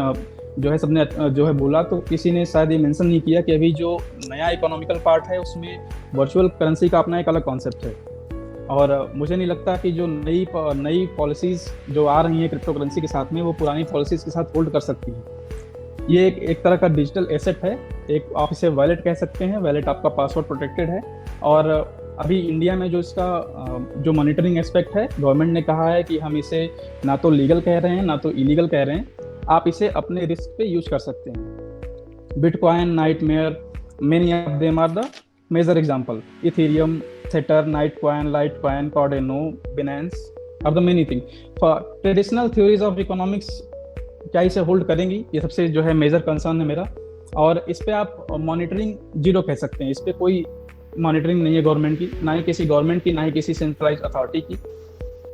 जो है सबने जो है बोला, तो किसी ने शायद ये मेंशन नहीं किया कि अभी जो नया इकोनॉमिकल पार्ट है उसमें वर्चुअल करेंसी का अपना एक अलग कॉन्सेप्ट है. और मुझे नहीं लगता कि जो नई पॉलिसीज जो आ रही हैं क्रिप्टो करेंसी के साथ में वो पुरानी पॉलिसीज के साथ होल्ड कर सकती है. ये एक तरह का डिजिटल एसेट है, एक आप इसे वैलेट कह सकते हैं. वैलेट आपका पासवर्ड प्रोटेक्टेड है. और अभी इंडिया में जो इसका जो मॉनिटरिंग एस्पेक्ट है, गवर्नमेंट ने कहा है कि हम इसे ना तो लीगल कह रहे हैं ना तो इलीगल कह रहे हैं, आप इसे अपने रिस्क पे यूज कर सकते हैं. Bitcoin, nightmare, many of them are the major example. Ethereum, Theta, nightcoin, Litecoin, Cardano, Binance are the many thing. For traditional theories of economics क्या इसे होल्ड करेंगी, ये सबसे जो है मेजर कंसर्न है मेरा. और इस पे आप मॉनिटरिंग जीरो कह सकते हैं. इस पे कोई मॉनिटरिंग नहीं है गवर्नमेंट की, ना ही किसी गवर्नमेंट की, ना ही किसी सेंट्रलाइज अथॉरिटी की,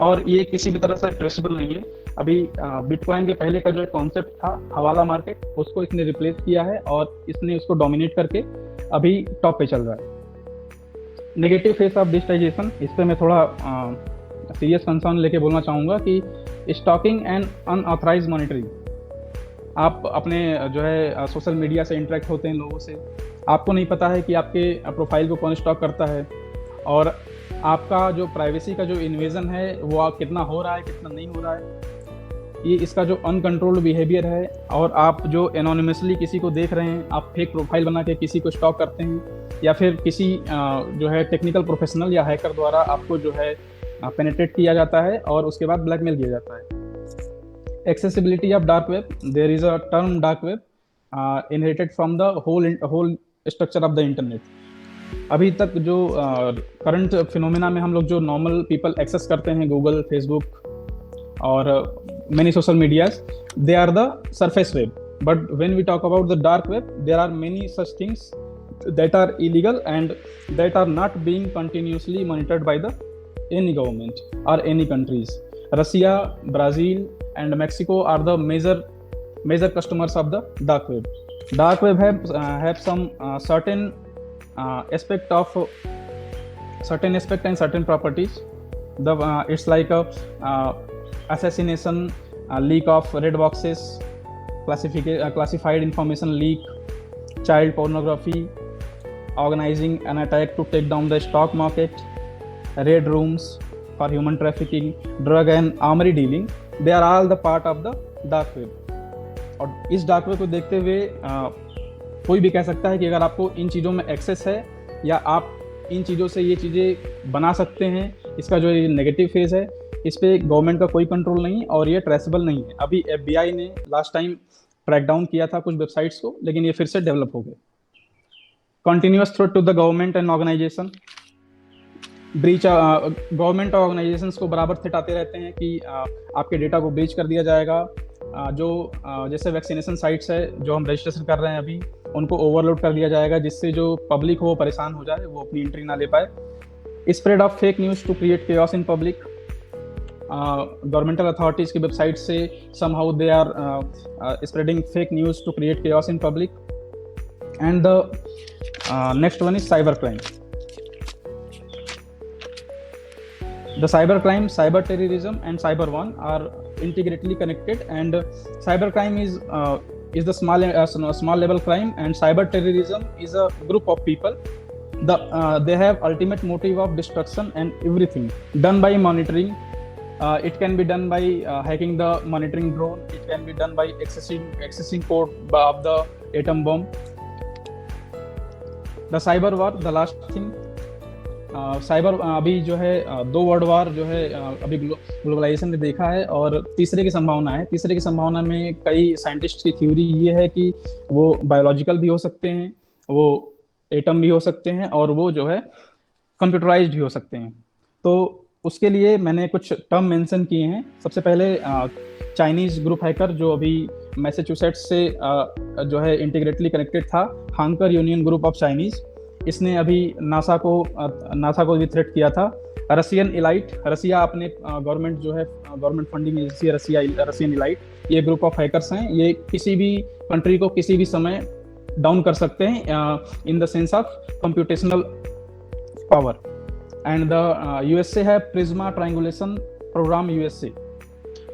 और ये किसी भी तरह से ट्रेसेबल नहीं है. अभी बिटकॉइन के पहले का जो कॉन्सेप्ट था हवाला मार्केट, उसको इसने रिप्लेस किया है और इसने उसको डोमिनेट करके अभी टॉप पे चल रहा है. नेगेटिव फेस ऑफ डिजिटाइजेशन, इस पे मैं थोड़ा सीरियस कंसर्न लेके बोलना चाहूँगा कि स्टॉकिंग एंड अनऑथराइज्ड मॉनिटरिंग. आप अपने जो है सोशल मीडिया से इंटरेक्ट होते हैं लोगों से, आपको नहीं पता है कि आपके प्रोफाइल को कौन स्टॉक करता है, और आपका जो प्राइवेसी का जो इन्वेजन है वो आप कितना हो रहा है कितना नहीं हो रहा है, ये इसका जो अनकंट्रोल्ड बिहेवियर है. और आप जो एनोनिमसली किसी को देख रहे हैं, आप फेक प्रोफाइल बना के किसी को स्टॉक करते हैं, या फिर किसी जो है टेक्निकल प्रोफेशनल या हैकर द्वारा आपको जो है पेनिट्रेट किया जाता है और उसके बाद ब्लैकमेल किया जाता है. Accessibility of dark web. There is a term dark web inherited from the whole structure of the internet. अभी तक जो करंट फिनोमेना में हम लोग जो नॉर्मल पीपल एक्सेस करते हैं, Google, Facebook or many social medias, they are the surface web. But when we talk about the dark web, there are many such things that are illegal and that are not being continuously monitored by the any government or any countries. Russia, Brazil, and Mexico are the major customers of the dark web. Dark web have some certain aspect and certain properties. It's like a assassination, leak of red boxes, classified information leak, child pornography, organizing an attack to take down the stock market, red rooms for human trafficking, drug and armory dealing. They are all the part of the dark web. और इस dark web को देखते हुए कोई भी कह सकता है कि अगर आपको इन चीज़ों में एक्सेस है या आप इन चीज़ों से ये चीज़ें बना सकते हैं, इसका जो ये नेगेटिव फेज है, इस पे गवर्नमेंट का कोई कंट्रोल नहीं और ये ट्रेसेबल नहीं है. अभी FBI ने लास्ट टाइम ट्रैक डाउन किया था कुछ वेबसाइट्स को, लेकिन ये फिर से डेवलप हो गए. Continuous threat to the government and organization. Breach government और ऑर्गेनाइजेशंस को बराबर थ्रेट आते रहते हैं कि आपके डेटा को ब्रीच कर दिया जाएगा. जो जैसे वैक्सीनेशन साइट्स है जो हम रजिस्ट्रेशन कर रहे हैं अभी, उनको ओवरलोड कर दिया जाएगा जिससे जो पब्लिक हो वो परेशान हो जाए, वो अपनी एंट्री ना ले पाए. Spread of fake news to create chaos in public. Governmental authorities की वेबसाइट से somehow they are spreading fake news to create chaos in public. And the next one is cyber crime. The cybercrime, cyber terrorism, and cyber one are integrately connected. And cybercrime is the small level crime, and cyber terrorism is a group of people. They have ultimate motive of destruction and everything done by monitoring. It can be done by hacking the monitoring drone. It can be done by accessing code of the atom bomb. The cyber war, the last thing. Cyber अभी जो है दो world war जो है अभी globalisation ने देखा है, और तीसरे की संभावना है. तीसरे की संभावना में कई साइंटिस्ट की थ्योरी ये है कि वो बायोलॉजिकल भी हो सकते हैं, वो एटम भी हो सकते हैं, और वो जो है कंप्यूटराइज्ड भी हो सकते हैं. तो उसके लिए मैंने कुछ टर्म मेंशन किए हैं. सबसे पहले चाइनीज ग्रुप हैकर जो अभी मैसेच्यूसेट्स से जो है इंटीग्रेटली कनेक्टेड था, हांकर यूनियन ग्रुप ऑफ चाइनीज. इसने अभी नासा को भी थ्रेट किया था. रशियन इलाइट, रसिया अपने गवर्नमेंट जो है government funding agency Russian elite, ये ग्रुप ऑफ हैकर्स हैं. ये किसी भी कंट्री को किसी भी समय डाउन कर सकते हैं in the sense of computational power. And the USA है Prisma triangulation program. USA,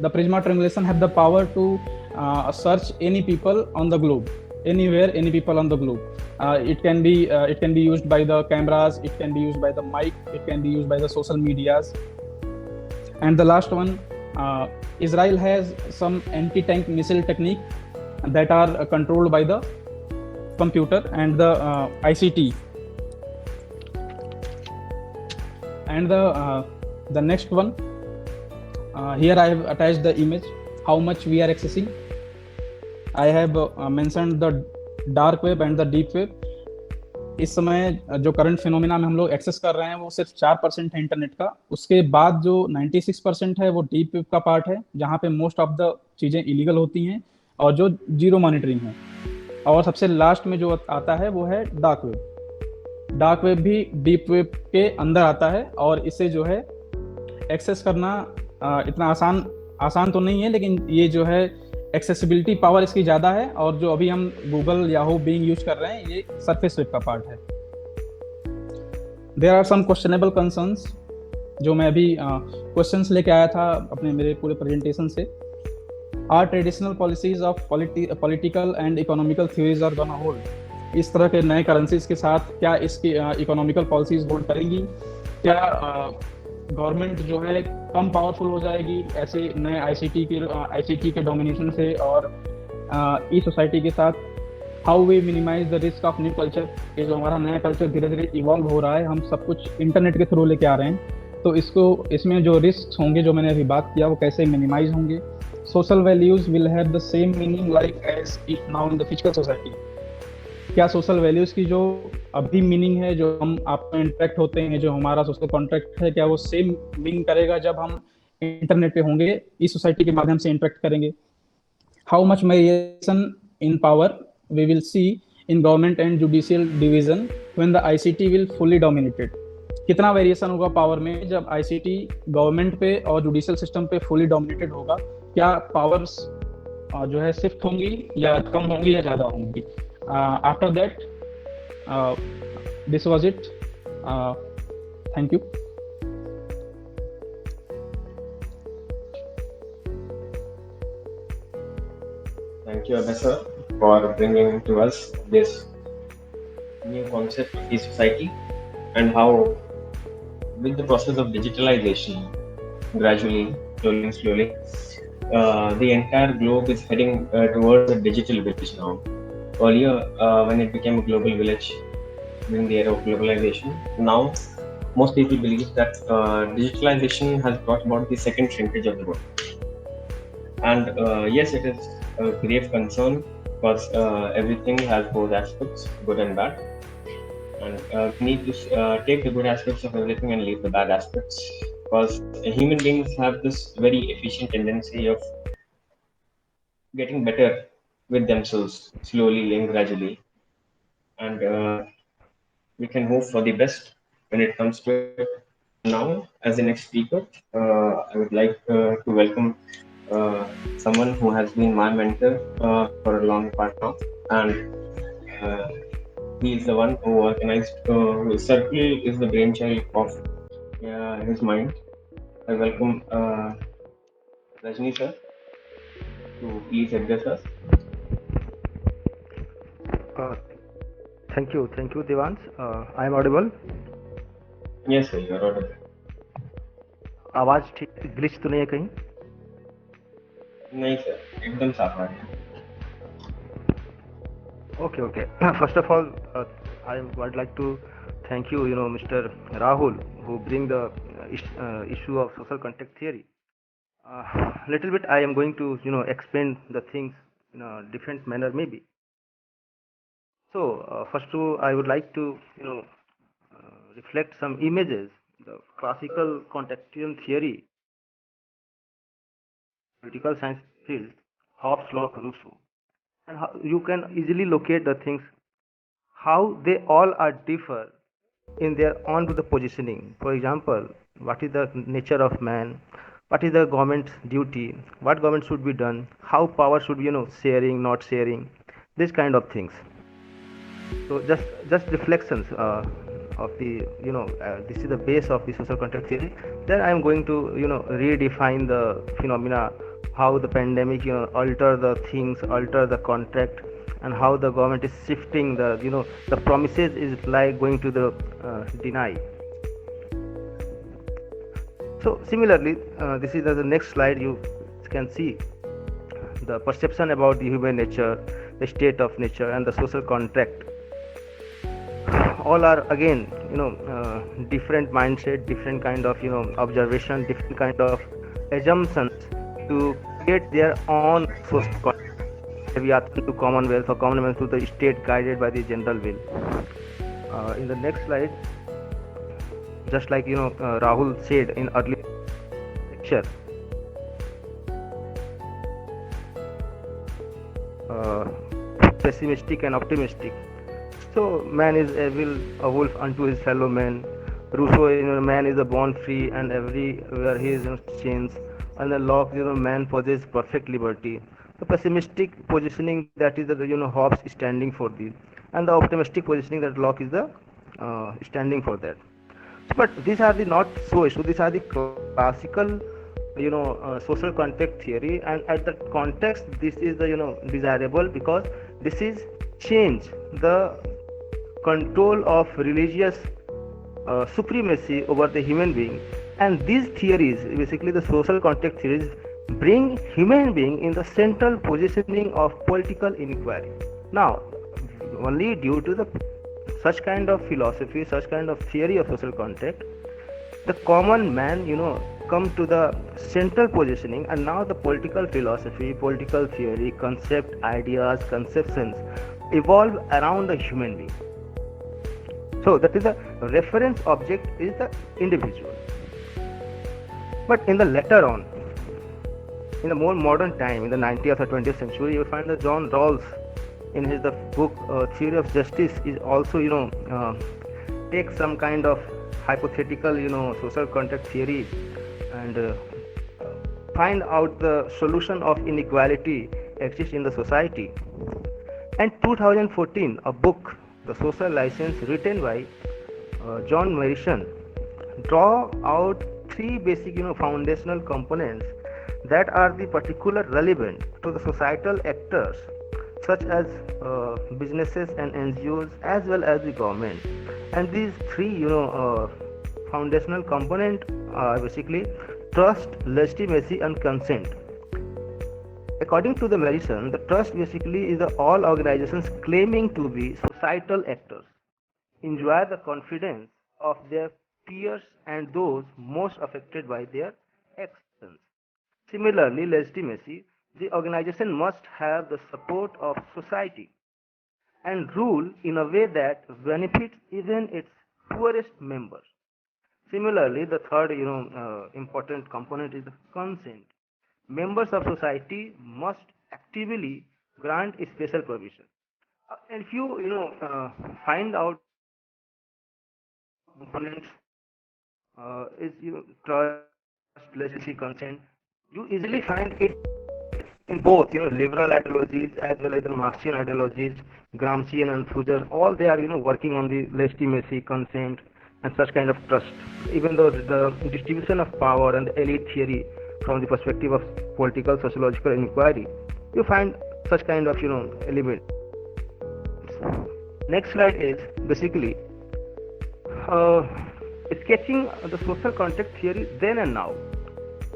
the Prisma triangulation have the power to search any people on the globe, anywhere, any people on the globe. It can be used by the cameras, it can be used by the mic, it can be used by the social medias. And the last one, Israel has some anti-tank missile technique that are controlled by the computer and the ICT. And the next one, here I have attached the image how much we are accessing. I have mentioned the dark web and the deep web. इस समय जो current phenomena में हम लोग access कर रहे हैं वो सिर्फ 4% है इंटरनेट का. उसके बाद जो 96% है वो डीप वेब का पार्ट है, जहाँ पे मोस्ट ऑफ द चीज़ें इलीगल होती हैं और जो जीरो मॉनिटरिंग है. और सबसे लास्ट में जो आता है वो है डार्क वेब. डार्क वेब भी डीप वेब के अंदर आता है, और इसे जो है एक्सेस करना इतना आसान तो नहीं है, लेकिन ये जो है एक्सेसिबिलिटी पावर इसकी ज़्यादा है. और जो अभी हम गूगल याहू बिंग यूज कर रहे हैं, ये सरफेस वेब का पार्ट है. There are some questionable concerns जो मैं अभी क्वेश्चंस लेके आया था अपने मेरे पूरे प्रेजेंटेशन से. Are traditional policies of political and economical theories are gonna hold. इस तरह के नए करेंसीज के साथ क्या इसकी इकोनॉमिकल पॉलिसीज होल्ड करेंगी? क्या गवर्नमेंट जो है कम पावरफुल हो जाएगी ऐसे नए आईसीटी के डोमिनेशन से? और ई सोसाइटी के साथ how we minimize the risk of new culture. ये जो हमारा नया कल्चर धीरे धीरे इवॉल्व हो रहा है, हम सब कुछ इंटरनेट के थ्रू लेके आ रहे हैं, तो इसमें जो रिस्क होंगे जो मैंने अभी बात किया वो कैसे मिनिमाइज होंगे? Social values will have the same meaning like as it now in the physical society. क्या सोशल वैल्यूज़ की जो अभी मीनिंग है, जो हम आप में इंटरेक्ट होते हैं, जो हमारा सोशल कॉन्ट्रैक्ट है, क्या वो सेम मीनिंग करेगा जब हम इंटरनेट पे होंगे, इस सोसाइटी के माध्यम से इंटरेक्ट करेंगे. How much variation in power we will see in government and judicial division when the ICT will fully dominated. कितना वेरिएशन होगा पावर में जब आईसीटी गवर्नमेंट पे और जुडिशियल सिस्टम पे फुली डोमिनेटेड होगा. क्या पावर्स जो है शिफ्ट होंगी या कम होंगी या ज्यादा होंगी. After that this was it. Thank you. Thank you, Abhay, for bringing to us this new concept of e-society and how, with the process of digitalization, gradually, slowly and slowly, the entire globe is heading towards a digital village now. Earlier, when it became a global village during the era of globalization, now most people believe that digitalization has brought about the second shrinkage of the world. And yes, it is a grave concern because everything has both aspects, good and bad. And we need to take the good aspects of everything and leave the bad aspects, because human beings have this very efficient tendency of getting better with themselves slowly and gradually. And we can hope for the best when it comes to it. Now, as the next speaker, I would like to welcome someone who has been my mentor for a long part now, and he is the one who organized. Circle is the brainchild of his mind. I welcome Rajni sir to please address us. Thank you, Devansh. I am audible. Yes, sir, you are audible. आवाज ठीक glitch तो नहीं है कहीं? नहीं sir, एकदम साफ आ रहा है. Okay. First of all, I would like to thank you, Mr. Rahul, who bring the issue of social context theory. Little bit I am going to, explain the things in a different manner maybe. So, first of all, I would like to, reflect some images. The classical contextual theory, political science field, Hobbes, Locke, Rousseau, and how you can easily locate the things, how they all are differ in their on to the positioning. For example, what is the nature of man, what is the government's duty, what government should be done, how power should be, sharing, not sharing, this kind of things. So just reflections of the, this is the base of the social context theory. Then I am going to, redefine the phenomena, how the pandemic, alter the things, alter the contract, and how the government is shifting the, the promises is like going to the deny. So similarly, this is the next slide. You can see the perception about the human nature, the state of nature, and the social contract. All are again, different mindset, different kind of, observation, different kind of assumptions to create their own social contract. We are to Commonwealth or Commonwealth to the state guided by the general will. In the next slide, just like Rahul said in earlier lecture, pessimistic and optimistic. So man is a wolf unto his fellow man. Rousseau, man is a born free and everywhere he is chains. And the Locke, man possesses perfect liberty. The pessimistic positioning, that is the Hobbes standing for this, and the optimistic positioning that Locke is the standing for that. But these are the not so issue. These are the classical, social context theory, and at the context, this is the desirable because this is change the control of religious supremacy over the human being. And these theories, basically the social context theories, bring human being in the central positioning of political inquiry. Now, only due to the such kind of philosophy, such kind of theory of social context, the common man, come to the central positioning, and now the political philosophy, political theory, concept, ideas, conceptions evolve around the human being. So that is the reference object is the individual. But in the later on, in the more modern time, in the 19th or 20th century, you find that John Rawls, in his the book Theory of Justice, is also take some kind of hypothetical social contract theory and find out the solution of inequality exists in the society. And 2014, a book, The Social License, written by John Morrison, draw out three basic foundational components that are the particular relevant to the societal actors such as businesses and NGOs as well as the government. And these three foundational component are basically trust, legitimacy and consent. According to the Morrison, the trust basically is the all organizations claiming to be societal actors enjoy the confidence of their peers and those most affected by their actions. Similarly, legitimacy, the organization must have the support of society and rule in a way that benefits even its poorest members. Similarly, the third important component is the consent. Members of society must actively grant a special provision. And if you find out components is trust, legitimacy, consent, you easily find it in both liberal ideologies as well as the Marxian ideologies, Gramscian and Foucault. All they are working on the legitimacy, consent, and such kind of trust. Even though the distribution of power and the elite theory from the perspective of political sociological inquiry, you find such kind of element. Next slide is basically sketching the social context theory then and now.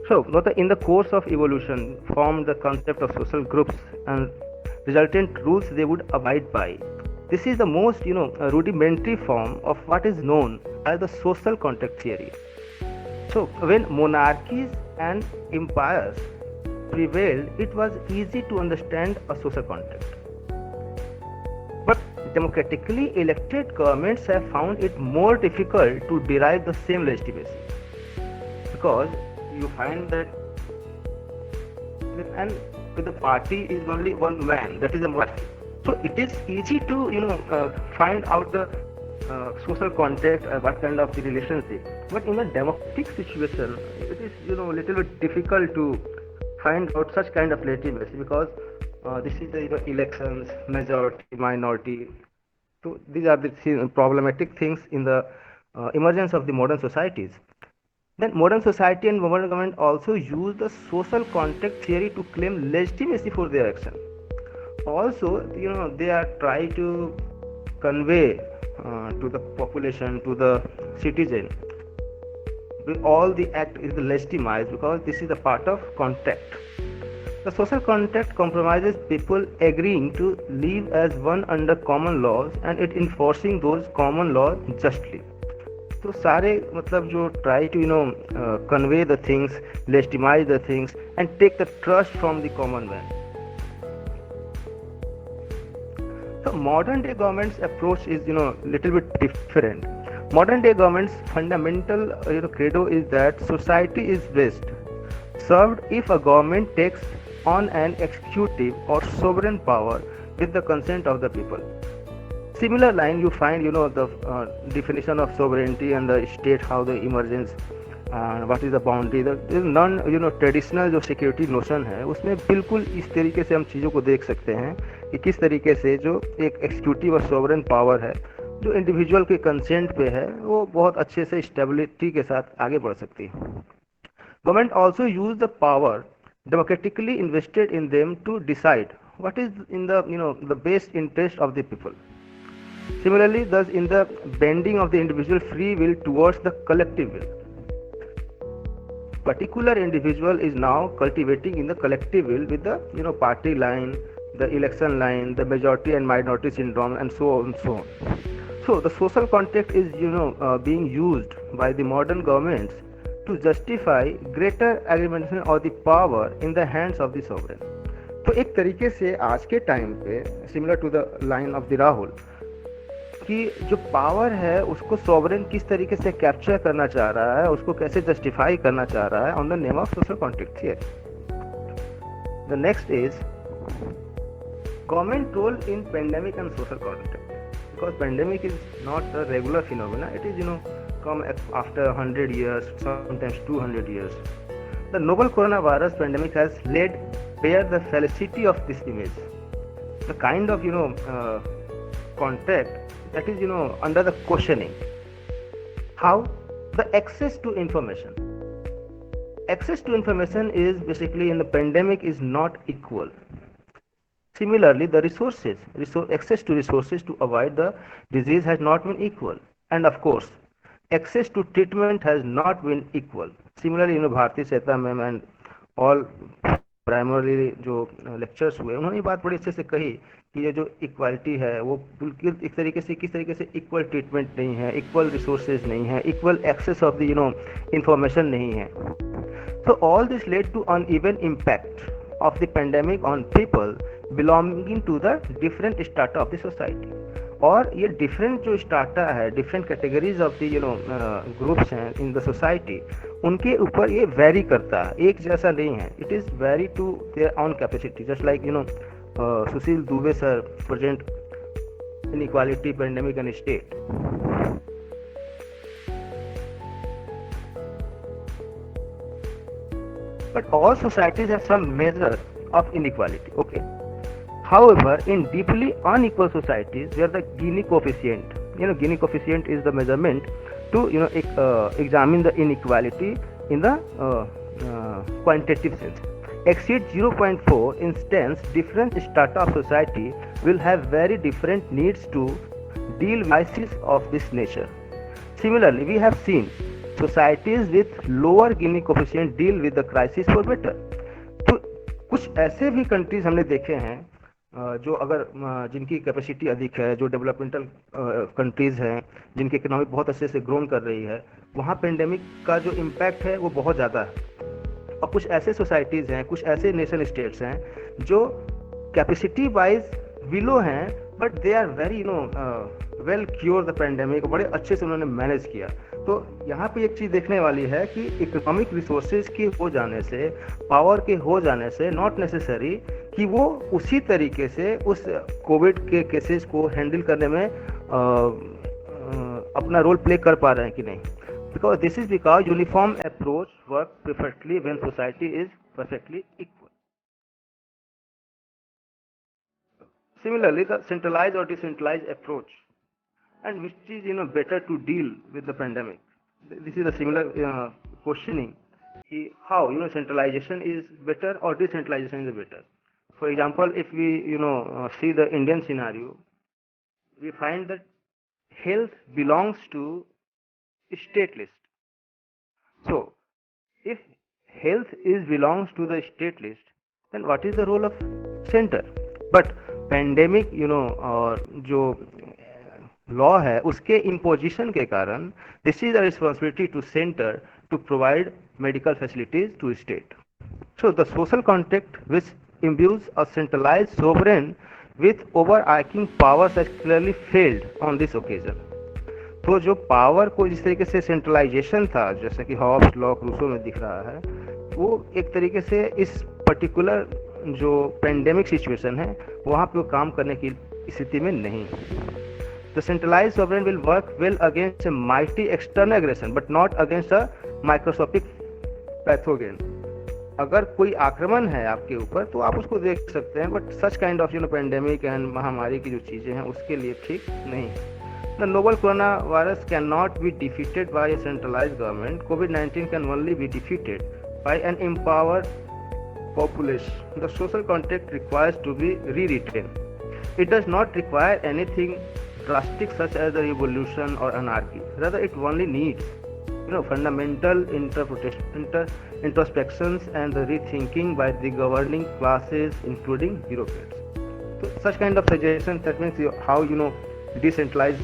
So, in the course of evolution, formed the concept of social groups and resultant rules they would abide by. This is the most rudimentary form of what is known as the social context theory. So, when monarchies and empires prevailed, it was easy to understand a social context. But democratically elected governments have found it more difficult to derive the same legitimacy, because you find that and the party is only one man, that is a monarchy. So it is easy to find out the social context, what kind of the relationship. But in a democratic situation, it is a little bit difficult to find out such kind of legitimacy, because this is the elections, majority, minority. So these are the problematic things in the emergence of the modern societies. Then modern society and modern government also use the social context theory to claim legitimacy for their action. Also, they are trying to convey to the population, to the citizen, all the act is legitimized because this is a part of contract. The social contract compromises people agreeing to live as one under common laws and it enforcing those common laws justly. तो सारे जो try to convey the things, legitimize the things and take the trust from the common man. So modern day government's approach is little bit different. Modern day government's fundamental credo is that society is best served if a government takes on an executive or sovereign power with the consent of the people. Similar line you find the definition of sovereignty and the state, how the emergence, what is the boundary, the non traditional जो security notion है उसमें बिल्कुल इस तरीके से हम चीज़ों को देख सकते हैं कि किस तरीके से जो एक executive और sovereign power है जो individual के consent पे है वो बहुत अच्छे से stability के साथ आगे बढ़ सकती है. Government also use the power democratically invested in them to decide what is in the the best interest of the people. Similarly, thus in the bending of the individual free will towards the collective will. Particular individual is now cultivating in the collective will with the party line, the election line, the majority and minority syndrome, and so on and so on. So the social contract is being used by the modern governments to justify greater aggregation of the power in the hands of the sovereign. तो एक तरीके से आज के time पे similar to the line of the Rahul, कि जो power है उसको सॉवरेन किस तरीके से कैप्चर करना चाह रहा है, उसको कैसे जस्टिफाई करना चाह रहा है on the name of social contract theory. The next is government role in pandemic and social context, because pandemic is not a regular phenomena. It is come after 100 years, sometimes 200 years. The novel coronavirus pandemic has laid bare the felicity of this image, the kind of contact that is under the questioning. How? The access to information is basically in the pandemic is not equal. Similarly, the access to resources to avoid the disease has not been equal, and of course, access to treatment has not been equal. Similarly, Bharti Seta ma'am and all primarily जो lectures हुए, उन्होंने ये बात बड़ी अच्छे से कही कि ये जो इक्वालिटी है वो बिल्कुल एक तरीके से किस तरीके से इक्वल ट्रीटमेंट नहीं है, इक्वल रिसोर्सेज नहीं है, equal access of the information नहीं है. So all this led to uneven impact of the pandemic on people belonging to the different strata of the society. और ये डिफरेंट जो स्टार्टा है, different categories of the groups हैं in the society, उनके ऊपर ये वेरी करता है, एक जैसा नहीं है. It is very to their on capacity. Just like Sushil Dubey sir present inequality pandemic and state. But all societies have some measure of inequality. Okay. However, in deeply unequal societies, where the Gini coefficient, Gini coefficient is the measurement to examine the inequality in the quantitative sense, exceed 0.4 instance, different strata of society will have very different needs to deal with crises of this nature. Similarly, we have seen societies with lower Gini coefficient deal with the crisis for better. तो कुछ ऐसे भी countries हमने देखे हैं जो अगर जिनकी कैपेसिटी अधिक है, जो डेवलपमेंटल कंट्रीज हैं, जिनकी इकोनॉमिक बहुत अच्छे से ग्रोन कर रही है, वहाँ पेंडेमिक का जो इम्पैक्ट है वो बहुत ज़्यादा है. और कुछ ऐसे सोसाइटीज़ हैं, कुछ ऐसे नेशन स्टेट्स हैं जो कैपेसिटी वाइज बिलो हैं, but they are very well cure the pandemic, बड़े अच्छे से उन्होंने मैनेज किया. तो यहाँ पे एक चीज़ देखने वाली है कि इकोनॉमिक रिसोर्सेज के हो जाने से, पावर के हो जाने से, नॉट नेसेसरी कि वो उसी तरीके से उस कोविड के केसेस को हैंडल करने में अपना रोल प्ले कर पा रहे हैं कि नहीं. Because this is because uniform approach work perfectly when society is perfectly equal. Similarly, the centralized or decentralized approach, and which is better to deal with the pandemic. This is a similar questioning. How centralization is better or decentralization is better. For example, if we see the Indian scenario, we find that health belongs to state list. So, if health belongs to the state list, then what is the role of center? But pandemic और जो law है उसके imposition के कारण this is a responsibility to center to provide medical facilities to state. So the social contract which imbues a centralized sovereign with overarching powers has clearly failed on this occasion. तो जो power को जिस तरीके से centralisation था, जैसे कि Hobbs lock Rousseau में दिख रहा है, वो एक तरीके से इस पर्टिकुलर जो पेंडेमिक सिचुएशन है वहाँ पे वो काम करने की स्थिति में नहीं. The centralised sovereign will work well against a mighty external aggression but not against a microscopic pathogen. अगर कोई आक्रमण है आपके ऊपर तो आप उसको देख सकते हैं, but such kind of pandemic and महामारी की जो चीज़ें हैं उसके लिए ठीक नहीं. The novel corona virus can not be defeated by a centralized government. कोविड-19 can only be defeated by an empowered population. The social contract requires to be rewritten. It does not require anything drastic such as a revolution or anarchy. Rather, it only needs fundamental introspections and the rethinking by the governing classes, including bureaucrats. So such kind of suggestions, that means how decentralized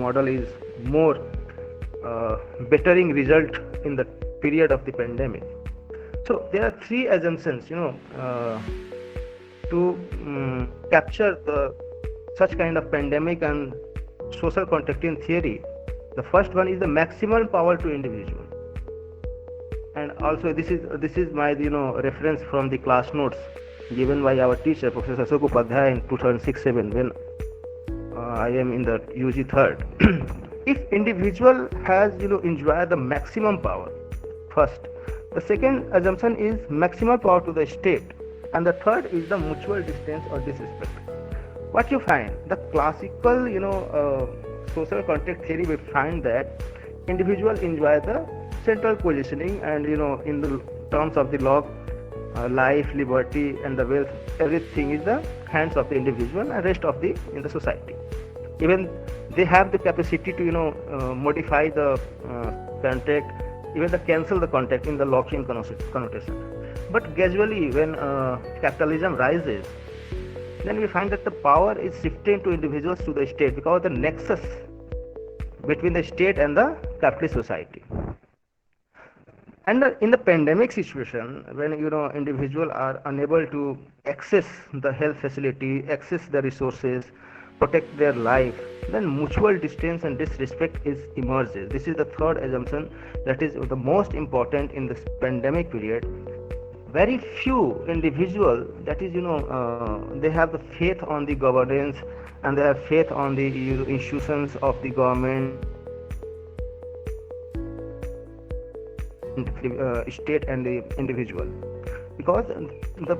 model is more bettering result in the period of the pandemic. So there are three assumptions, to capture the such kind of pandemic and social contracting theory. The first one is the maximum power to individual, and also this is my reference from the class notes given by our teacher Professor Ashok Upadhyay in 2006-7 when I am in the UG third. If individual has enjoy the maximum power, first. The second assumption is maximal power to the state, and the third is the mutual distance or disrespect. What you find, the classical social contract theory, we find that individual enjoy the central positioning, and in the terms of the law, life, liberty, and the wealth, everything is the hands of the individual, and rest of the in the society. Even they have the capacity to modify the contract, even the cancel the contract in the lock-in connotation. But gradually, when capitalism rises, then we find that the power is shifting to individuals to the state because of the nexus between the state and the capitalist society. And in the pandemic situation, when individuals are unable to access the health facility, access the resources, protect their life, then mutual distance and disrespect is emerges. This is the third assumption that is the most important in this pandemic period. Very few individuals, that is they have the faith on the governance, and they have faith on the institutions of the government, state and the individual, because the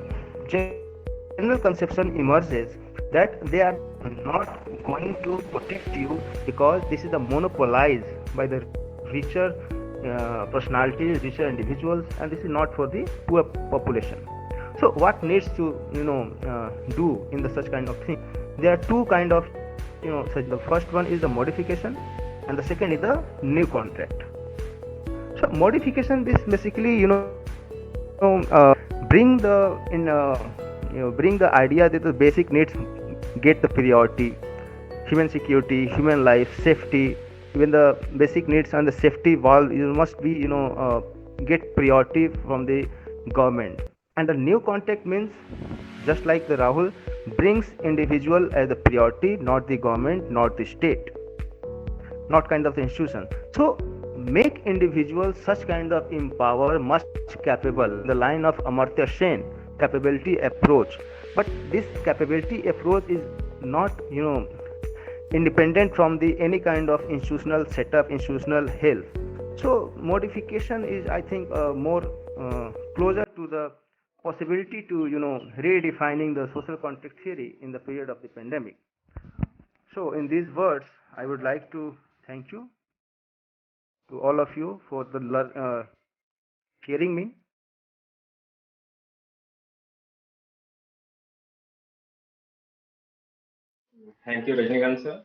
general conception emerges that they are not going to protect you because this is the monopolized by the richer personalities, richer individuals, and this is not for the poor population. So what needs to do in the such kind of thing? There are two kind of such. The first one is the modification, and the second is the new contract. So modification, this basically bring the idea that the basic needs get the priority: human security, human life, safety. Even the basic needs and the safety valve, must be get priority from the government. And the new contract means, just like the Rahul, brings individual as the priority, not the government, not the state, not kind of the institution. So make individuals such kind of empower, much capable, the line of Amartya Sen, capability approach. But this capability approach is not independent from the any kind of institutional setup, institutional health. So modification is, I think, more closer to the possibility to redefining the social contract theory in the period of the pandemic. So in these words, I would like to thank you to all of you for the hearing me. Thank you, Rajnikant sir,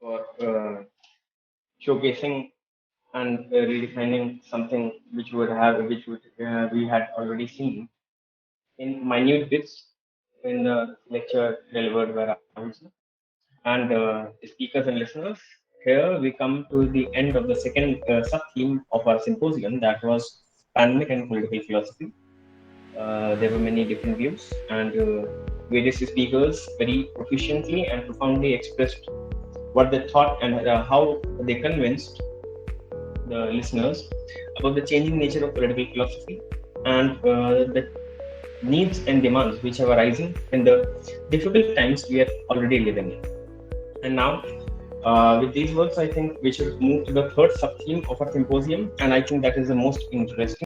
for showcasing and redefining something which we had already seen in minute bits in the lecture delivered by Rahul sir. And speakers and listeners, here we come to the end of the second sub-theme of our symposium, that was pandemic and political philosophy. There were many different views, and various speakers very proficiently and profoundly expressed what they thought and how they convinced the listeners about the changing nature of political philosophy and the needs and demands which are arising in the difficult times we are already living in. And now, with these words, I think we should move to the third sub-theme of our symposium, and I think that is the most interesting.